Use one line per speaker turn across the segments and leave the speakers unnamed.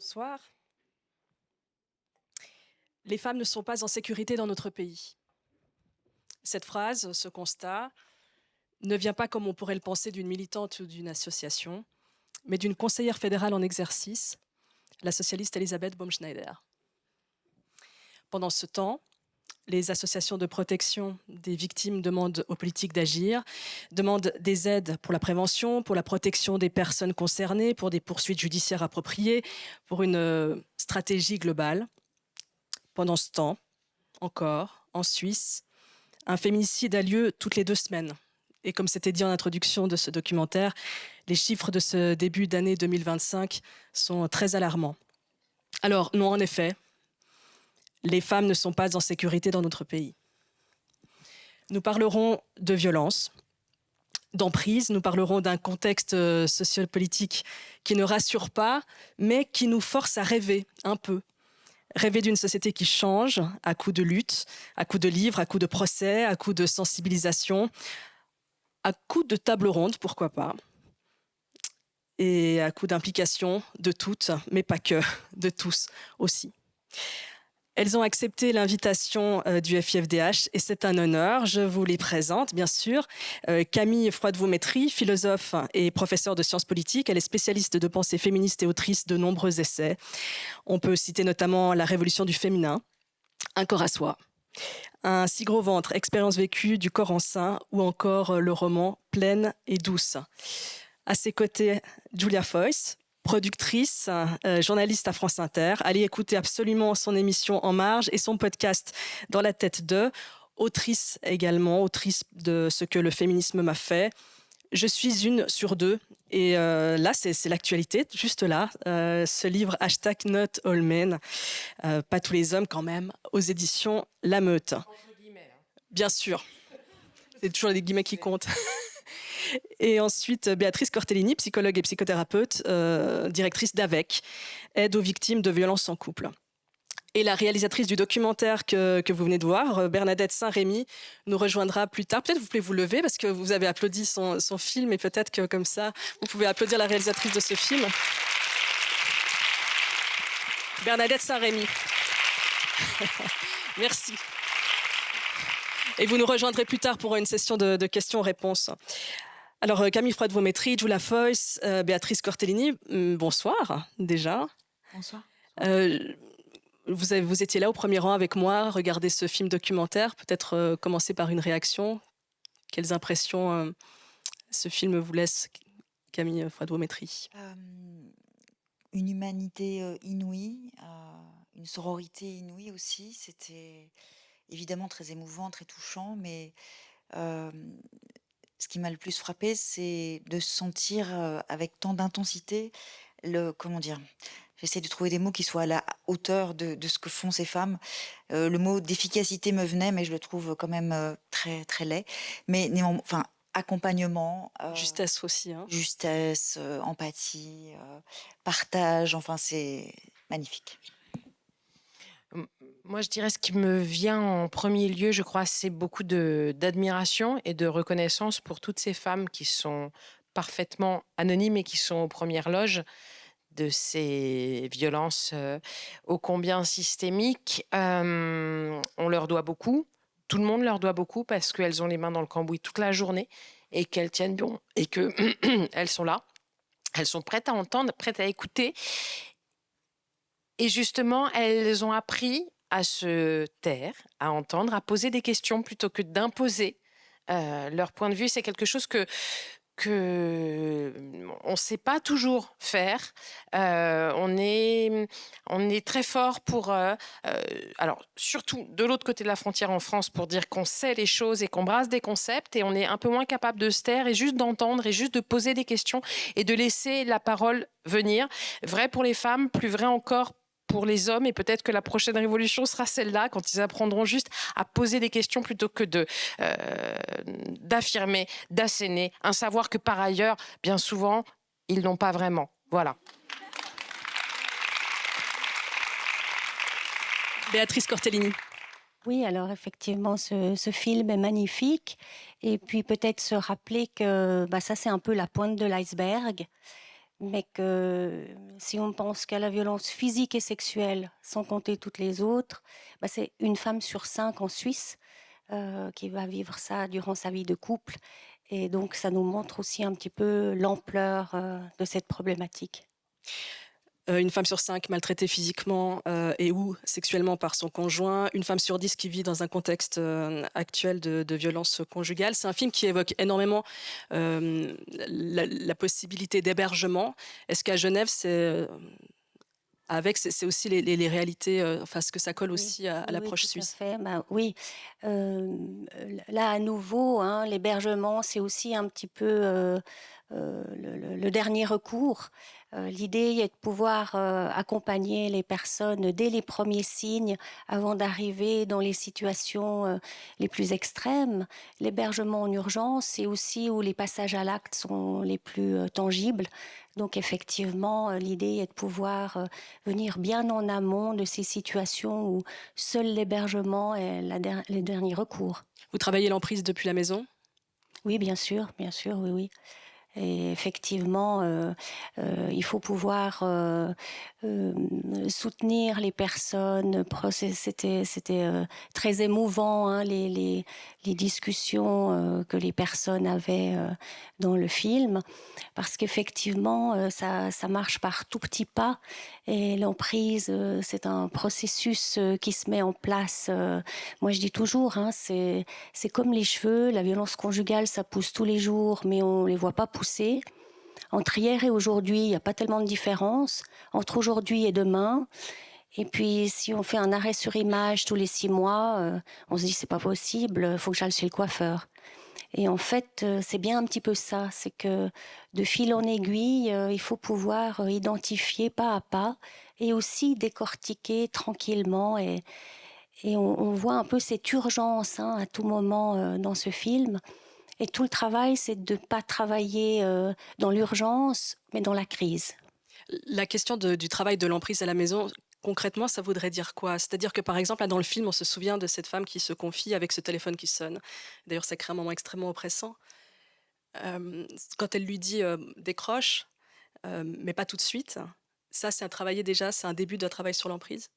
Bonsoir. Les femmes ne sont pas en sécurité dans notre pays. Cette phrase, ce constat, ne vient pas comme on pourrait le penser d'une militante ou d'une association, mais d'une conseillère fédérale en exercice, la socialiste Elisabeth Baumschneider. Pendant ce temps, les associations de protection des victimes demandent aux politiques d'agir, demandent des aides pour la prévention, pour la protection des personnes concernées, pour des poursuites judiciaires appropriées, pour une stratégie globale. Pendant ce temps, encore, en Suisse, un féminicide a lieu toutes les 2 semaines. Et comme c'était dit en introduction de ce documentaire, les chiffres de ce début d'année 2025 sont très alarmants. Alors, non, en effet, les femmes ne sont pas en sécurité dans notre pays. Nous parlerons de violence, d'emprise, nous parlerons d'un contexte sociopolitique qui ne rassure pas, mais qui nous force à rêver un peu. Rêver d'une société qui change à coups de lutte, à coups de livres, à coups de procès, à coups de sensibilisation, à coups de table ronde, pourquoi pas, et à coups d'implication de toutes, mais pas que, de tous aussi. Elles ont accepté l'invitation du FIFDH et c'est un honneur. Je vous les présente, bien sûr. Camille Froide-Vaumétry, philosophe et professeure de sciences politiques. Elle est spécialiste de pensée féministe et autrice de nombreux essais. On peut citer notamment La Révolution du féminin, Un corps à soi, Un si gros ventre, expérience vécue du corps enceint ou encore le roman Pleine et douce. À ses côtés, Julia Foyce, productrice, journaliste à France Inter. Allez écouter absolument son émission En Marge et son podcast Dans la tête de, autrice également, autrice de Ce que le féminisme m'a fait. Je suis une sur deux. Et là, c'est l'actualité, juste là. Ce livre, hashtag Not All Men, pas tous les hommes quand même, aux éditions La Meute.
Entre guillemets, hein.
Bien sûr, c'est toujours les guillemets qui comptent. Et ensuite, Béatrice Cortellini, psychologue et psychothérapeute, directrice d'AVEC, aide aux victimes de violences en couple. Et la réalisatrice du documentaire que vous venez de voir, Bernadette Saint-Rémy, nous rejoindra plus tard. Peut-être vous pouvez vous lever parce que vous avez applaudi son film et peut-être que comme ça, vous pouvez applaudir la réalisatrice de ce film. Bernadette Saint-Rémy. Merci. Et vous nous rejoindrez plus tard pour une session de questions-réponses. Alors, Camille Froide-Vaumétry, Julia Foyce, Béatrice Cortellini, bonsoir déjà.
Bonsoir.
Vous étiez là au premier rang avec moi, regardez ce film documentaire. Peut-être commencer par une réaction. Quelles impressions ce film vous laisse, Camille Froide-Vaumétry?
Une humanité inouïe, une sororité inouïe aussi. C'était évidemment très émouvant, très touchant, mais ce qui m'a le plus frappé, c'est de sentir avec tant d'intensité comment dire, j'essaie de trouver des mots qui soient à la hauteur de ce que font ces femmes. Le mot d'efficacité me venait, mais je le trouve quand même très, très laid. Mais néanmoins, enfin, accompagnement,
Justesse aussi. Hein.
justesse, empathie, partage, enfin, c'est magnifique.
Moi, je dirais ce qui me vient en premier lieu, je crois, c'est beaucoup d'admiration et de reconnaissance pour toutes ces femmes qui sont parfaitement anonymes et qui sont aux premières loges de ces violences ô combien systémiques. On leur doit beaucoup. Tout le monde leur doit beaucoup parce qu'elles ont les mains dans le cambouis toute la journée et qu'elles tiennent bon et qu'elles sont là. Elles sont prêtes à entendre, prêtes à écouter. Et justement, elles ont appris à se taire, à entendre, à poser des questions plutôt que d'imposer leur point de vue. C'est quelque chose que on ne sait pas toujours faire. On est très fort pour... alors, surtout de l'autre côté de la frontière en France, pour dire qu'on sait les choses et qu'on brasse des concepts, et on est un peu moins capable de se taire et juste d'entendre et juste de poser des questions et de laisser la parole venir. Vrai pour les femmes, plus vrai encore pour les hommes, et peut-être que la prochaine révolution sera celle-là, quand ils apprendront juste à poser des questions plutôt que d'affirmer, d'asséner, un savoir que par ailleurs, bien souvent, ils n'ont pas vraiment. Voilà.
Béatrice Cortellini.
Oui, alors effectivement, ce film est magnifique. Et puis peut-être se rappeler que ça, c'est un peu la pointe de l'iceberg. mais que si on pense qu'à la violence physique et sexuelle, sans compter toutes les autres, bah, c'est une femme sur 5 en Suisse qui va vivre ça durant sa vie de couple. Et donc, ça nous montre aussi un petit peu l'ampleur de cette problématique.
Une femme sur 5 maltraitée physiquement, et ou sexuellement par son conjoint, une femme sur 10 qui vit dans un contexte, actuel de violence conjugale. C'est un film qui évoque énormément, la possibilité d'hébergement. Est-ce qu'à Genève, c'est aussi les réalités, enfin, est-ce que ça colle
Oui,
aussi à
oui, oui,
l'approche
tout à
suisse?
fait. Bah, oui, là, à nouveau, hein, l'hébergement, c'est aussi un petit peu le dernier recours. L'idée est de pouvoir accompagner les personnes dès les premiers signes avant d'arriver dans les situations les plus extrêmes. L'hébergement en urgence, c'est aussi où les passages à l'acte sont les plus tangibles. Donc effectivement, l'idée est de pouvoir venir bien en amont de ces situations où seul l'hébergement est le dernier recours.
Vous travaillez l'emprise depuis la maison?
Oui, bien sûr, oui, oui. Et effectivement, il faut pouvoir soutenir les personnes. C'était très émouvant, hein, les discussions que les personnes avaient dans le film, parce qu'effectivement, ça marche par tout petits pas. Et l'emprise, c'est un processus qui se met en place. Moi, je dis toujours, hein, c'est comme les cheveux, la violence conjugale, ça pousse tous les jours, mais on ne les voit pas pousser. Entre hier et aujourd'hui, il n'y a pas tellement de différence. Entre aujourd'hui et demain, et puis si on fait un arrêt sur image tous les 6 mois, on se dit c'est pas possible, il faut que j'aille chez le coiffeur. Et en fait, c'est bien un petit peu ça, c'est que de fil en aiguille, il faut pouvoir identifier pas à pas et aussi décortiquer tranquillement. Et on voit un peu cette urgence, hein, à tout moment dans ce film. Et tout le travail, c'est de ne pas travailler dans l'urgence, mais dans la crise.
La question du travail de l'emprise à la maison, concrètement, ça voudrait dire quoi? C'est-à-dire que, par exemple, là, dans le film, on se souvient de cette femme qui se confie avec ce téléphone qui sonne. D'ailleurs, ça crée un moment extrêmement oppressant. Quand elle lui dit, «Décroche», mais pas tout de suite. Ça, c'est un travailler déjà, c'est un début d'un travail sur l'emprise?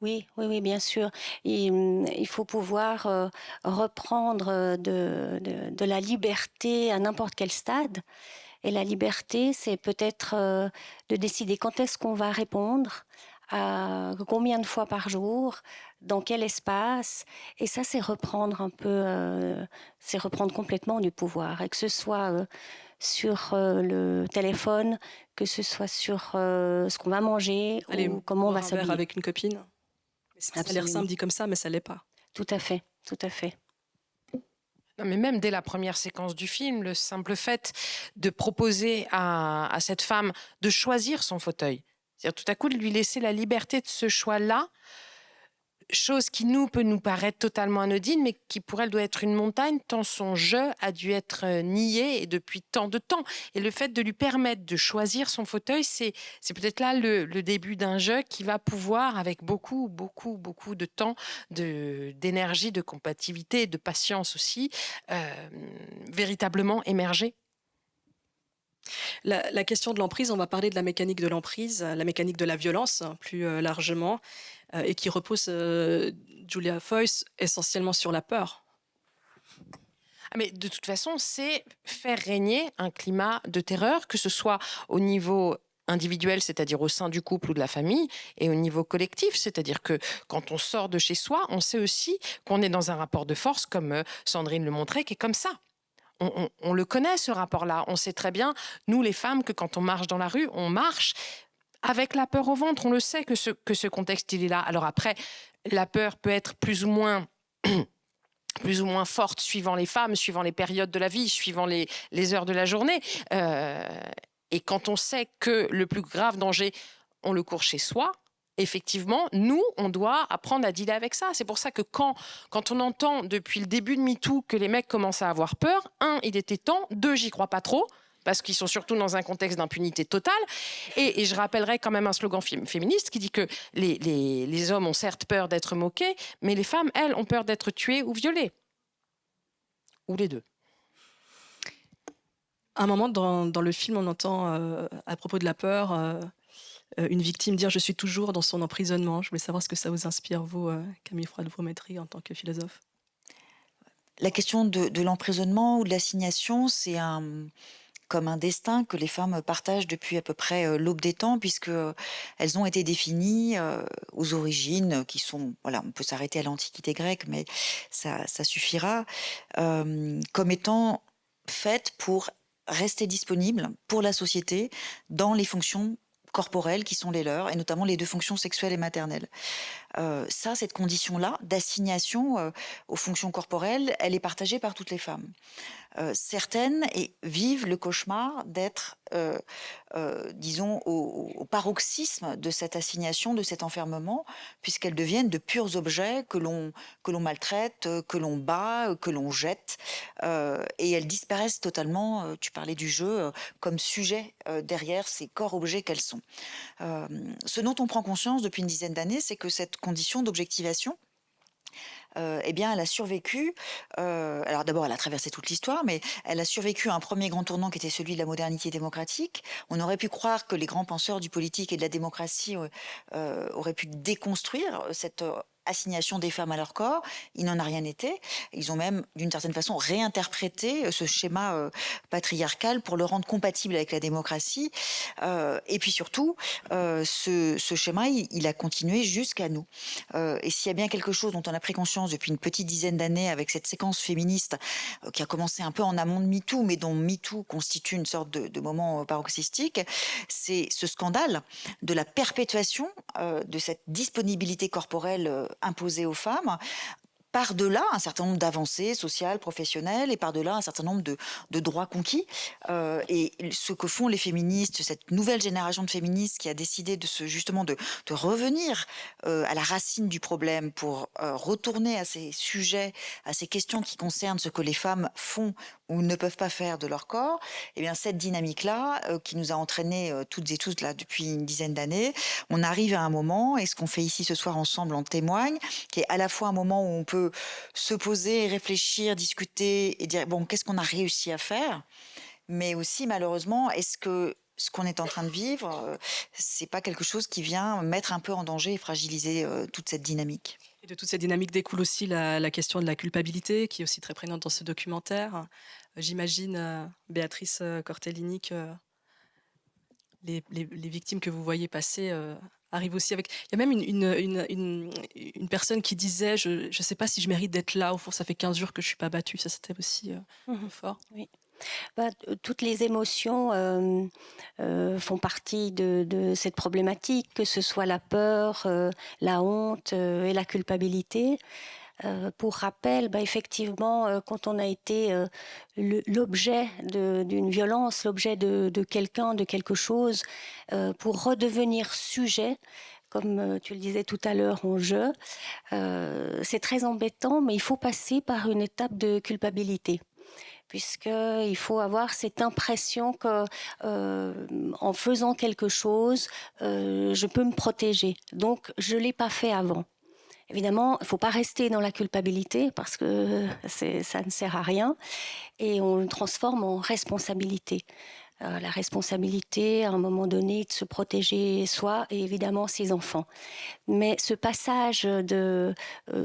Oui, oui, oui, bien sûr. Et, il faut pouvoir reprendre de la liberté à n'importe quel stade. Et la liberté, c'est peut-être de décider quand est-ce qu'on va répondre, à combien de fois par jour, dans quel espace. Et ça, c'est reprendre un peu, c'est reprendre complètement du pouvoir. Et que ce soit sur le téléphone, que ce soit sur ce qu'on va manger
Aller
ou comment on va
boire un verre
s'habiller.
avec une copine? Mais ça a l'air simple
Absolument.
dit comme ça, mais ça l'est pas.
Tout à fait, tout à fait.
Non, mais même dès la première séquence du film, le simple fait de proposer à cette femme de choisir son fauteuil, c'est-à-dire tout à coup de lui laisser la liberté de ce choix-là, chose qui peut nous paraître totalement anodine, mais qui pour elle doit être une montagne, tant son jeu a dû être nié et depuis tant de temps. Et le fait de lui permettre de choisir son fauteuil, c'est peut-être là le début d'un jeu qui va pouvoir, avec beaucoup, beaucoup, beaucoup de temps, d'énergie, de compatibilité, de patience aussi, véritablement émerger.
La question de l'emprise, on va parler de la mécanique de l'emprise, la mécanique de la violence, hein, plus, largement, et qui repose, Julia Foyce, essentiellement sur la peur.
Ah, mais de toute façon, c'est faire régner un climat de terreur, que ce soit au niveau individuel, c'est-à-dire au sein du couple ou de la famille, et au niveau collectif, c'est-à-dire que quand on sort de chez soi, on sait aussi qu'on est dans un rapport de force, comme Sandrine le montrait, qui est comme ça. On le connaît, ce rapport-là. On sait très bien, nous les femmes, que quand on marche dans la rue, on marche avec la peur au ventre. On le sait que ce contexte, il est là. Alors après, la peur peut être plus ou moins forte suivant les femmes, suivant les périodes de la vie, suivant les heures de la journée. Et quand on sait que le plus grave danger, on le court chez soi, effectivement, nous, on doit apprendre à dealer avec ça. C'est pour ça que quand on entend depuis le début de MeToo que les mecs commencent à avoir peur, il était temps, j'y crois pas trop, parce qu'ils sont surtout dans un contexte d'impunité totale. Et je rappellerai quand même un slogan féministe qui dit que les hommes ont certes peur d'être moqués, mais les femmes, elles, ont peur d'être tuées ou violées. Ou les deux.
À un moment dans le film, on entend, à propos de la peur, une victime dire: «Je suis toujours dans son emprisonnement». Je voulais savoir ce que ça vous inspire, vous, Camille Froide-Vaumetry, en tant que philosophe?
La question de l'emprisonnement ou de l'assignation, c'est comme un destin que les femmes partagent depuis à peu près l'aube des temps, puisque elles ont été définies aux origines, qui sont, voilà, on peut s'arrêter à l'Antiquité grecque, mais ça suffira, comme étant faites pour rester disponibles pour la société dans les fonctions corporelles qui sont les leurs, et notamment les deux fonctions sexuelles et maternelles. Ça, cette condition-là d'assignation aux fonctions corporelles, elle est partagée par toutes les femmes. Certaines vivent le cauchemar d'être, disons, au paroxysme de cette assignation, de cet enfermement, puisqu'elles deviennent de purs objets que l'on maltraite, que l'on bat, que l'on jette, et elles disparaissent totalement, tu parlais du jeu, comme sujet derrière ces corps-objets qu'elles sont. Ce dont on prend conscience depuis une dizaine d'années, c'est que cette condition d'objectivation, eh bien, elle a survécu. Alors d'abord, elle a traversé toute l'histoire, mais elle a survécu à un premier grand tournant qui était celui de la modernité démocratique. On aurait pu croire que les grands penseurs du politique et de la démocratie auraient pu déconstruire cette assignation des femmes à leur corps. Il n'en a rien été. Ils ont même, d'une certaine façon, réinterprété ce schéma patriarcal pour le rendre compatible avec la démocratie. Et puis surtout, ce schéma, il a continué jusqu'à nous. Et s'il y a bien quelque chose dont on a pris conscience depuis une petite dizaine d'années avec cette séquence féministe qui a commencé un peu en amont de MeToo, mais dont MeToo constitue une sorte de moment paroxystique, c'est ce scandale de la perpétuation de cette disponibilité corporelle imposée aux femmes, par-delà un certain nombre d'avancées sociales, professionnelles, et par-delà un certain nombre de droits conquis. Et ce que font les féministes, cette nouvelle génération de féministes qui a décidé justement de revenir à la racine du problème pour retourner à ces sujets, à ces questions qui concernent ce que les femmes font ou ne peuvent pas faire de leur corps, eh bien cette dynamique-là, qui nous a entraînés toutes et tous là depuis une dizaine d'années, on arrive à un moment, et ce qu'on fait ici ce soir ensemble en témoigne, qui est à la fois un moment où on peut se poser, réfléchir, discuter et dire bon, qu'est-ce qu'on a réussi à faire, mais aussi malheureusement, est-ce que ce qu'on est en train de vivre, c'est pas quelque chose qui vient mettre un peu en danger et fragiliser toute cette dynamique.
Et de toute cette dynamique découle aussi la question de la culpabilité, qui est aussi très prégnante dans ce documentaire. J'imagine, Béatrice, Cortellini, que les victimes que vous voyez passer, arrivent aussi avec il y a même une personne qui disait: «Je sais pas si je mérite d'être là, au fond ça fait 15 jours que je suis pas battue». Ça, c'était aussi,
Mhm.
fort.
Oui. Bah, toutes les émotions font partie de cette problématique, que ce soit la peur, la honte et la culpabilité. Pour rappel, bah, effectivement, quand on a été l'objet d'une violence, l'objet de quelqu'un, de quelque chose, pour redevenir sujet, comme tu le disais tout à l'heure en jeu, c'est très embêtant, mais il faut passer par une étape de culpabilité. Puisqu'il faut avoir cette impression que, en faisant quelque chose, je peux me protéger. Donc, je ne l'ai pas fait avant. Évidemment, il ne faut pas rester dans la culpabilité parce que ça ne sert à rien, et on le transforme en responsabilité. La responsabilité, à un moment donné, de se protéger soi et évidemment ses enfants. Mais ce passage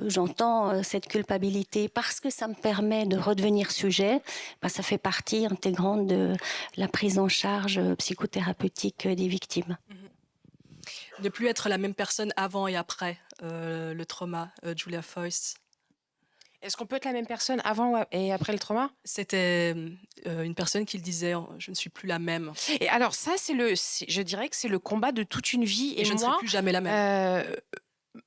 j'entends cette culpabilité parce que ça me permet de redevenir sujet, bah, ça fait partie intégrante de la prise en charge psychothérapeutique des victimes.
Mmh. Ne plus être la même personne avant et après, le trauma, Julia Foyce.
Est-ce qu'on peut être la même personne avant et après le trauma?
C'était, une personne qui le disait, «Je ne suis plus la même
Et alors ça, je dirais que c'est le combat de toute une vie.
et
Et
je ne serai
moi,
plus jamais la même».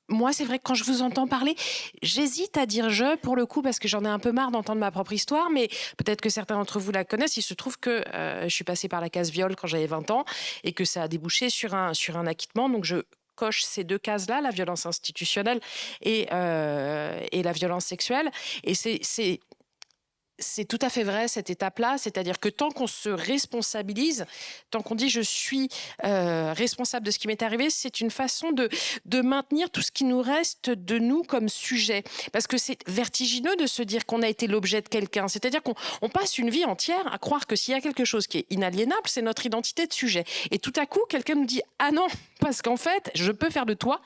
moi, c'est vrai que quand je vous entends parler, j'hésite à dire «je» pour le coup parce que j'en ai un peu marre d'entendre ma propre histoire, mais peut-être que certains d'entre vous la connaissent. Il se trouve que je suis passée par la case viol quand j'avais 20 ans et que ça a débouché sur un acquittement. Donc je coche ces deux cases-là, la violence institutionnelle et la violence sexuelle. Et c'est c'est tout à fait vrai, cette étape-là. C'est-à-dire que tant qu'on se responsabilise, tant qu'on dit je suis responsable de ce qui m'est arrivé, c'est une façon de maintenir tout ce qui nous reste de nous comme sujet. Parce que c'est vertigineux de se dire qu'on a été l'objet de quelqu'un. C'est-à-dire qu'on passe une vie entière à croire que s'il y a quelque chose qui est inaliénable, c'est notre identité de sujet. Et tout à coup, quelqu'un nous dit « Ah non, parce qu'en fait, je peux faire de toi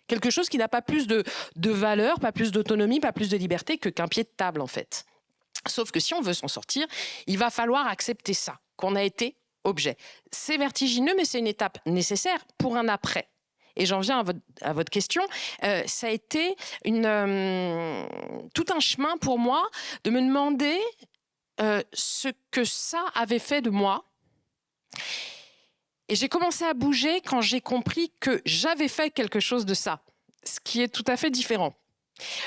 quelque chose qui n'a pas plus de valeur, pas plus d'autonomie, pas plus de liberté qu'un pied de table, en fait. » Sauf que si on veut s'en sortir, il va falloir accepter ça, qu'on a été objet. C'est vertigineux, mais c'est une étape nécessaire pour un après. Et j'en viens à votre question. Ça a été tout un chemin pour moi de me demander ce que ça avait fait de moi. Et j'ai commencé à bouger quand j'ai compris que j'avais fait quelque chose de ça, ce qui est tout à fait différent.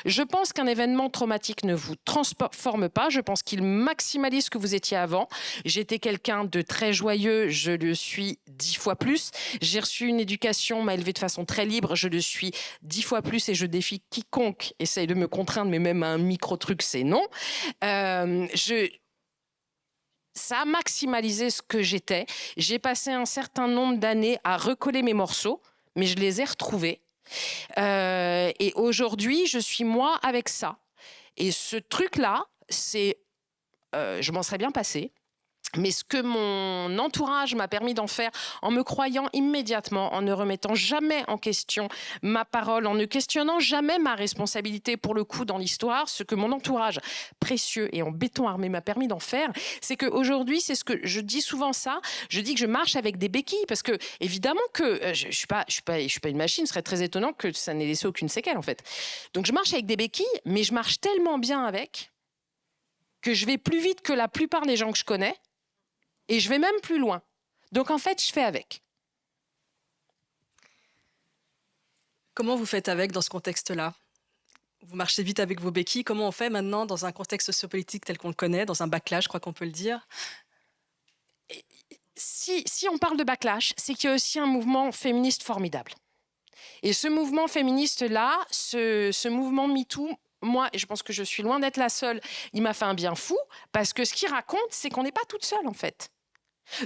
Je pense qu'un événement traumatique ne vous transforme pas. Je pense qu'il maximalise ce que vous étiez avant. J'étais quelqu'un de très joyeux, je le suis 10 fois plus. J'ai reçu une éducation, m'a élevé de façon très libre, je le suis 10 fois plus et je défie quiconque essaye de me contraindre, mais même un micro-truc, c'est non. Ça a maximalisé ce que j'étais. J'ai passé un certain nombre d'années à recoller mes morceaux, mais je les ai retrouvés. Et aujourd'hui, je suis moi avec ça. Et ce truc-là, je m'en serais bien passé. Mais ce que mon entourage m'a permis d'en faire en me croyant immédiatement, en ne remettant jamais en question ma parole, en ne questionnant jamais ma responsabilité pour le coup dans l'histoire, ce que mon entourage précieux et en béton armé m'a permis d'en faire, c'est qu'aujourd'hui, c'est ce que je dis souvent ça, je dis que je marche avec des béquilles parce que évidemment que je suis pas une machine, ce serait très étonnant que ça n'ait laissé aucune séquelle en fait. Donc je marche avec des béquilles, mais je marche tellement bien avec que je vais plus vite que la plupart des gens que je connais. Et je vais même plus loin. Donc, en fait, je fais avec.
Comment vous faites avec dans ce contexte-là? Vous marchez vite avec vos béquilles. Comment on fait maintenant dans un contexte sociopolitique tel qu'on le connaît, dans un backlash, je crois qu'on peut le dire?
Si on parle de backlash, c'est qu'il y a aussi un mouvement féministe formidable. Et ce mouvement féministe-là, ce mouvement MeToo, moi, et je pense que je suis loin d'être la seule, il m'a fait un bien fou, parce que ce qu'il raconte, c'est qu'on n'est pas toute seule, en fait.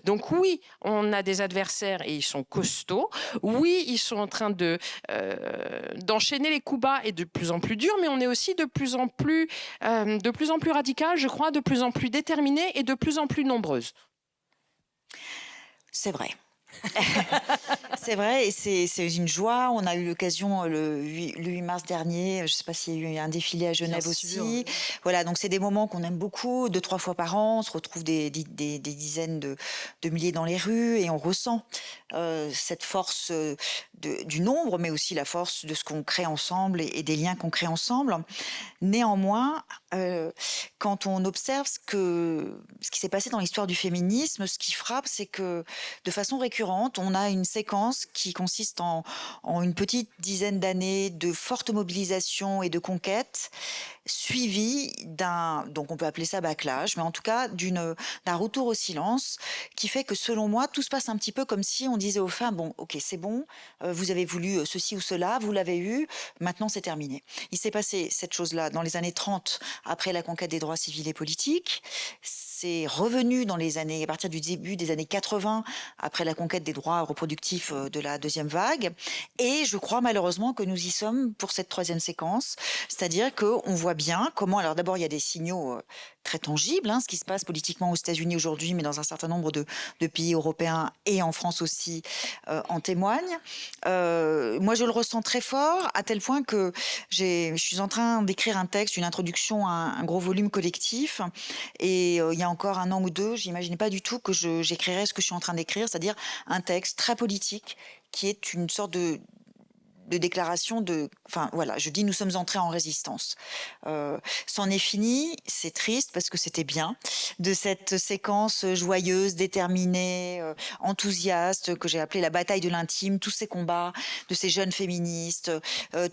Donc oui, on a des adversaires et ils sont costauds. Oui, ils sont en train d'enchaîner les coups bas et de plus en plus durs, mais on est aussi de plus en plus radicales, je crois, de plus en plus déterminées et de plus en plus nombreuses.
C'est vrai. C'est vrai, et c'est une joie. On a eu l'occasion le 8 mars dernier, je ne sais pas s'il y a eu un défilé à Genève aussi. Voilà, donc c'est des moments qu'on aime beaucoup, 2-3 fois par an. On se retrouve des dizaines de milliers dans les rues et on ressent cette force du nombre, mais aussi la force de ce qu'on crée ensemble et des liens qu'on crée ensemble. Néanmoins, quand on observe ce qui s'est passé dans l'histoire du féminisme, ce qui frappe, c'est que de façon récurrente, on a une séquence qui consiste en une petite dizaine d'années de forte mobilisation et de conquête, suivie donc on peut appeler ça backlash, mais en tout cas d'un retour au silence, qui fait que selon moi, tout se passe un petit peu comme si on disait aux femmes, bon, ok, c'est bon, vous avez voulu ceci ou cela, vous l'avez eu, maintenant c'est terminé. Il s'est passé cette chose-là dans les années 30, après la conquête des droits civils et politiques. C'est revenu à partir du début des années 80, après la conquête des droits reproductifs de la deuxième vague. Et je crois malheureusement que nous y sommes pour cette troisième séquence. C'est-à-dire qu'on voit bien comment, alors d'abord il y a des signaux très tangibles, ce qui se passe politiquement aux États-Unis aujourd'hui, mais dans un certain nombre de pays européens et en France aussi en témoignent. Moi je le ressens très fort, à tel point que je suis en train d'écrire un texte, une introduction à un gros volume collectif, et il y a encore 1 an ou 2, j'imaginais pas du tout que j'écrirais ce que je suis en train d'écrire, c'est-à-dire un texte très politique qui est une sorte de déclaration enfin voilà, je dis nous sommes entrés en résistance. C'en est fini, c'est triste parce que c'était bien, de cette séquence joyeuse, déterminée, enthousiaste, que j'ai appelée la bataille de l'intime, tous ces combats de ces jeunes féministes,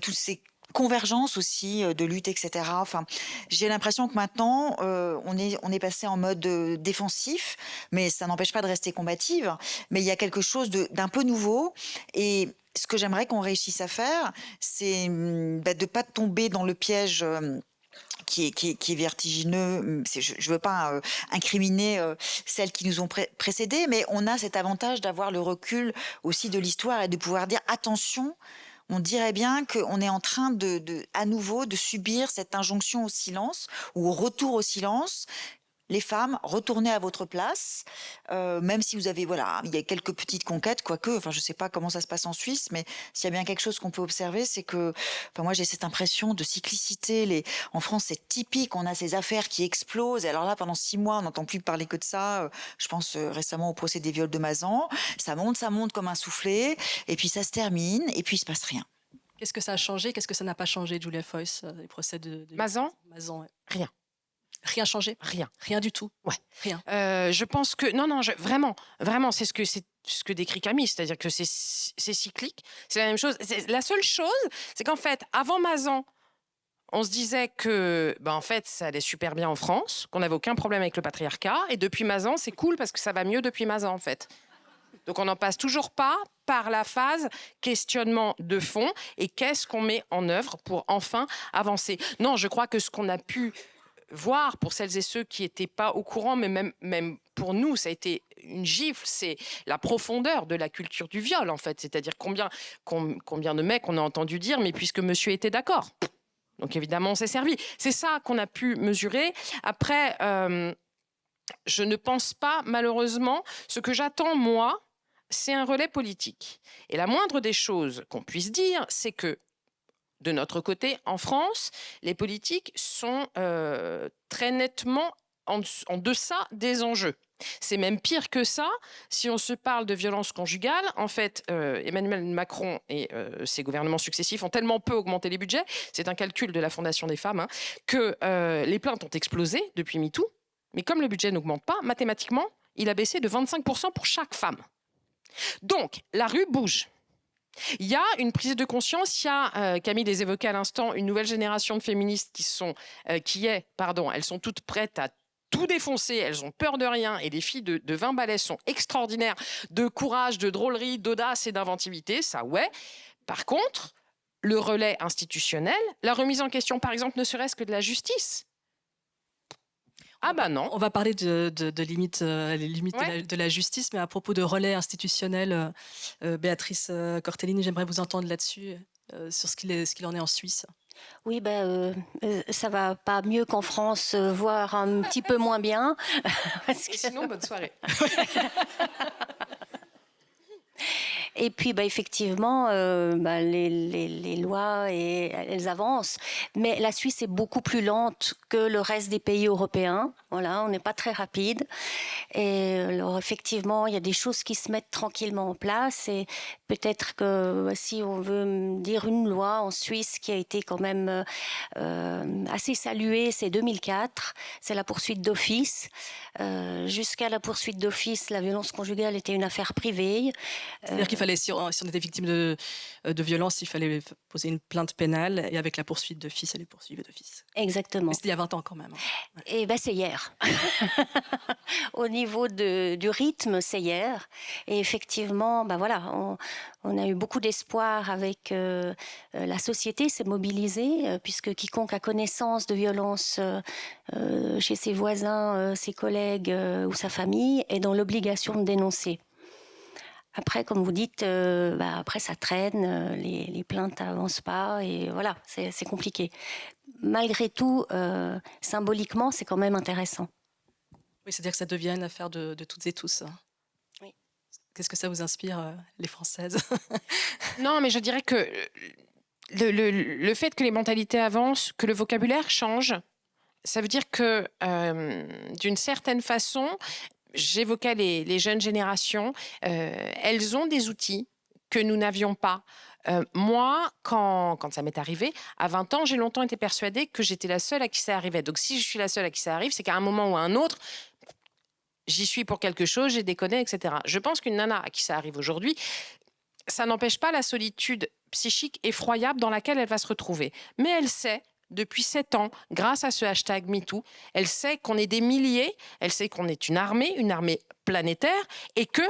tous ces convergence aussi de lutte, etc. Enfin, j'ai l'impression que maintenant, on est passé en mode défensif, mais ça n'empêche pas de rester combative. Mais il y a quelque chose d'un peu nouveau. Et ce que j'aimerais qu'on réussisse à faire, c'est de ne pas tomber dans le piège qui est vertigineux. Je ne veux pas incriminer celles qui nous ont précédées, mais on a cet avantage d'avoir le recul aussi de l'histoire et de pouvoir dire attention. On dirait bien qu'on est en train à nouveau de subir cette injonction au silence ou au retour au silence. Les femmes, retournez à votre place, même si vous avez, voilà, il y a quelques petites conquêtes, quoique, enfin, je ne sais pas comment ça se passe en Suisse, mais s'il y a bien quelque chose qu'on peut observer, c'est que, enfin, moi, j'ai cette impression de cyclicité. En France, c'est typique, on a ces affaires qui explosent, et alors là, pendant 6 mois, on n'entend plus parler que de ça. Je pense récemment au procès des viols de Mazan. Ça monte comme un soufflet, et puis ça se termine, et puis il ne se passe rien.
Qu'est-ce que ça a changé? Qu'est-ce que ça n'a pas changé, Julia Foyce, les procès de
Mazan,
Mazan, ouais.
rien.
Rien changé?
Rien.
Rien du tout?
Ouais.
Rien.
Je pense que non, vraiment, c'est ce que décrit Camille, c'est-à-dire que c'est cyclique, c'est la même chose. La seule chose, c'est qu'en fait, avant Mazan, on se disait que, en fait, ça allait super bien en France, qu'on n'avait aucun problème avec le patriarcat, et depuis Mazan, c'est cool parce que ça va mieux depuis Mazan, en fait. Donc on n'en passe toujours pas par la phase questionnement de fond et qu'est-ce qu'on met en œuvre pour enfin avancer. Non, je crois que ce qu'on a pu voir pour celles et ceux qui n'étaient pas au courant, mais même pour nous, ça a été une gifle, c'est la profondeur de la culture du viol, en fait. C'est-à-dire combien de mecs on a entendu dire, mais puisque monsieur était d'accord. Donc évidemment, on s'est servi. C'est ça qu'on a pu mesurer. Après, je ne pense pas, malheureusement, ce que j'attends, moi, c'est un relais politique. Et la moindre des choses qu'on puisse dire, c'est que de notre côté, en France, les politiques sont très nettement en deçà des enjeux. C'est même pire que ça. Si on se parle de violence conjugale, en fait, Emmanuel Macron et ses gouvernements successifs ont tellement peu augmenté les budgets, c'est un calcul de la Fondation des femmes, que les plaintes ont explosé depuis MeToo. Mais comme le budget n'augmente pas, mathématiquement, il a baissé de 25% pour chaque femme. Donc, la rue bouge. Il y a une prise de conscience, il y a, Camille les évoquait à l'instant, une nouvelle génération de féministes elles sont toutes prêtes à tout défoncer, elles ont peur de rien, et les filles de 20 balais sont extraordinaires, de courage, de drôlerie, d'audace et d'inventivité, ça ouais. Par contre, le relais institutionnel, la remise en question par exemple ne serait-ce que de la justice. Ah bah non.
On va parler de limites, les limites
Ouais.
de la justice, mais à propos de relais institutionnels, Béatrice Cortellini, j'aimerais vous entendre là-dessus, sur ce qu'il en est en Suisse.
Oui, ça va pas mieux qu'en France, voire un petit peu moins bien. Parce
Et
que-
sinon, bonne soirée.
Et puis, effectivement, les lois, elles avancent. Mais la Suisse est beaucoup plus lente que le reste des pays européens. Voilà, on n'est pas très rapide. Et alors, effectivement, il y a des choses qui se mettent tranquillement en place. Et peut-être que si on veut dire une loi en Suisse qui a été quand même assez saluée, c'est 2004. C'est la poursuite d'office. Jusqu'à la poursuite d'office, la violence conjugale était une affaire privée.
C'est-à-dire qu'il fallait, si on était victime de violence, il fallait poser une plainte pénale, et avec la poursuite d'office, elle est poursuivie d'office.
Exactement.
Mais c'était il y a 20 ans quand même. Ouais.
Et c'est hier. Au niveau du rythme, c'est hier. Et effectivement, on a eu beaucoup d'espoir avec la société s'est mobilisée, puisque quiconque a connaissance de violence chez ses voisins, ses collègues ou sa famille est dans l'obligation de dénoncer. Après, comme vous dites, après ça traîne, les plaintes n'avancent pas, et voilà, c'est compliqué. Malgré tout, symboliquement, c'est quand même intéressant.
Oui, c'est-à-dire que ça devient une affaire de toutes et tous.
Oui.
Qu'est-ce que ça vous inspire, les Françaises?
Non, mais je dirais que le fait que les mentalités avancent, que le vocabulaire change, ça veut dire que, d'une certaine façon, j'évoquais les jeunes générations, elles ont des outils que nous n'avions pas. Moi, quand ça m'est arrivé, à 20 ans, j'ai longtemps été persuadée que j'étais la seule à qui ça arrivait. Donc si je suis la seule à qui ça arrive, c'est qu'à un moment ou à un autre, j'y suis pour quelque chose, j'ai déconné, etc. Je pense qu'une nana à qui ça arrive aujourd'hui, ça n'empêche pas la solitude psychique effroyable dans laquelle elle va se retrouver. Mais elle sait, depuis 7 ans, grâce à ce hashtag MeToo, elle sait qu'on est des milliers, elle sait qu'on est une armée planétaire, et que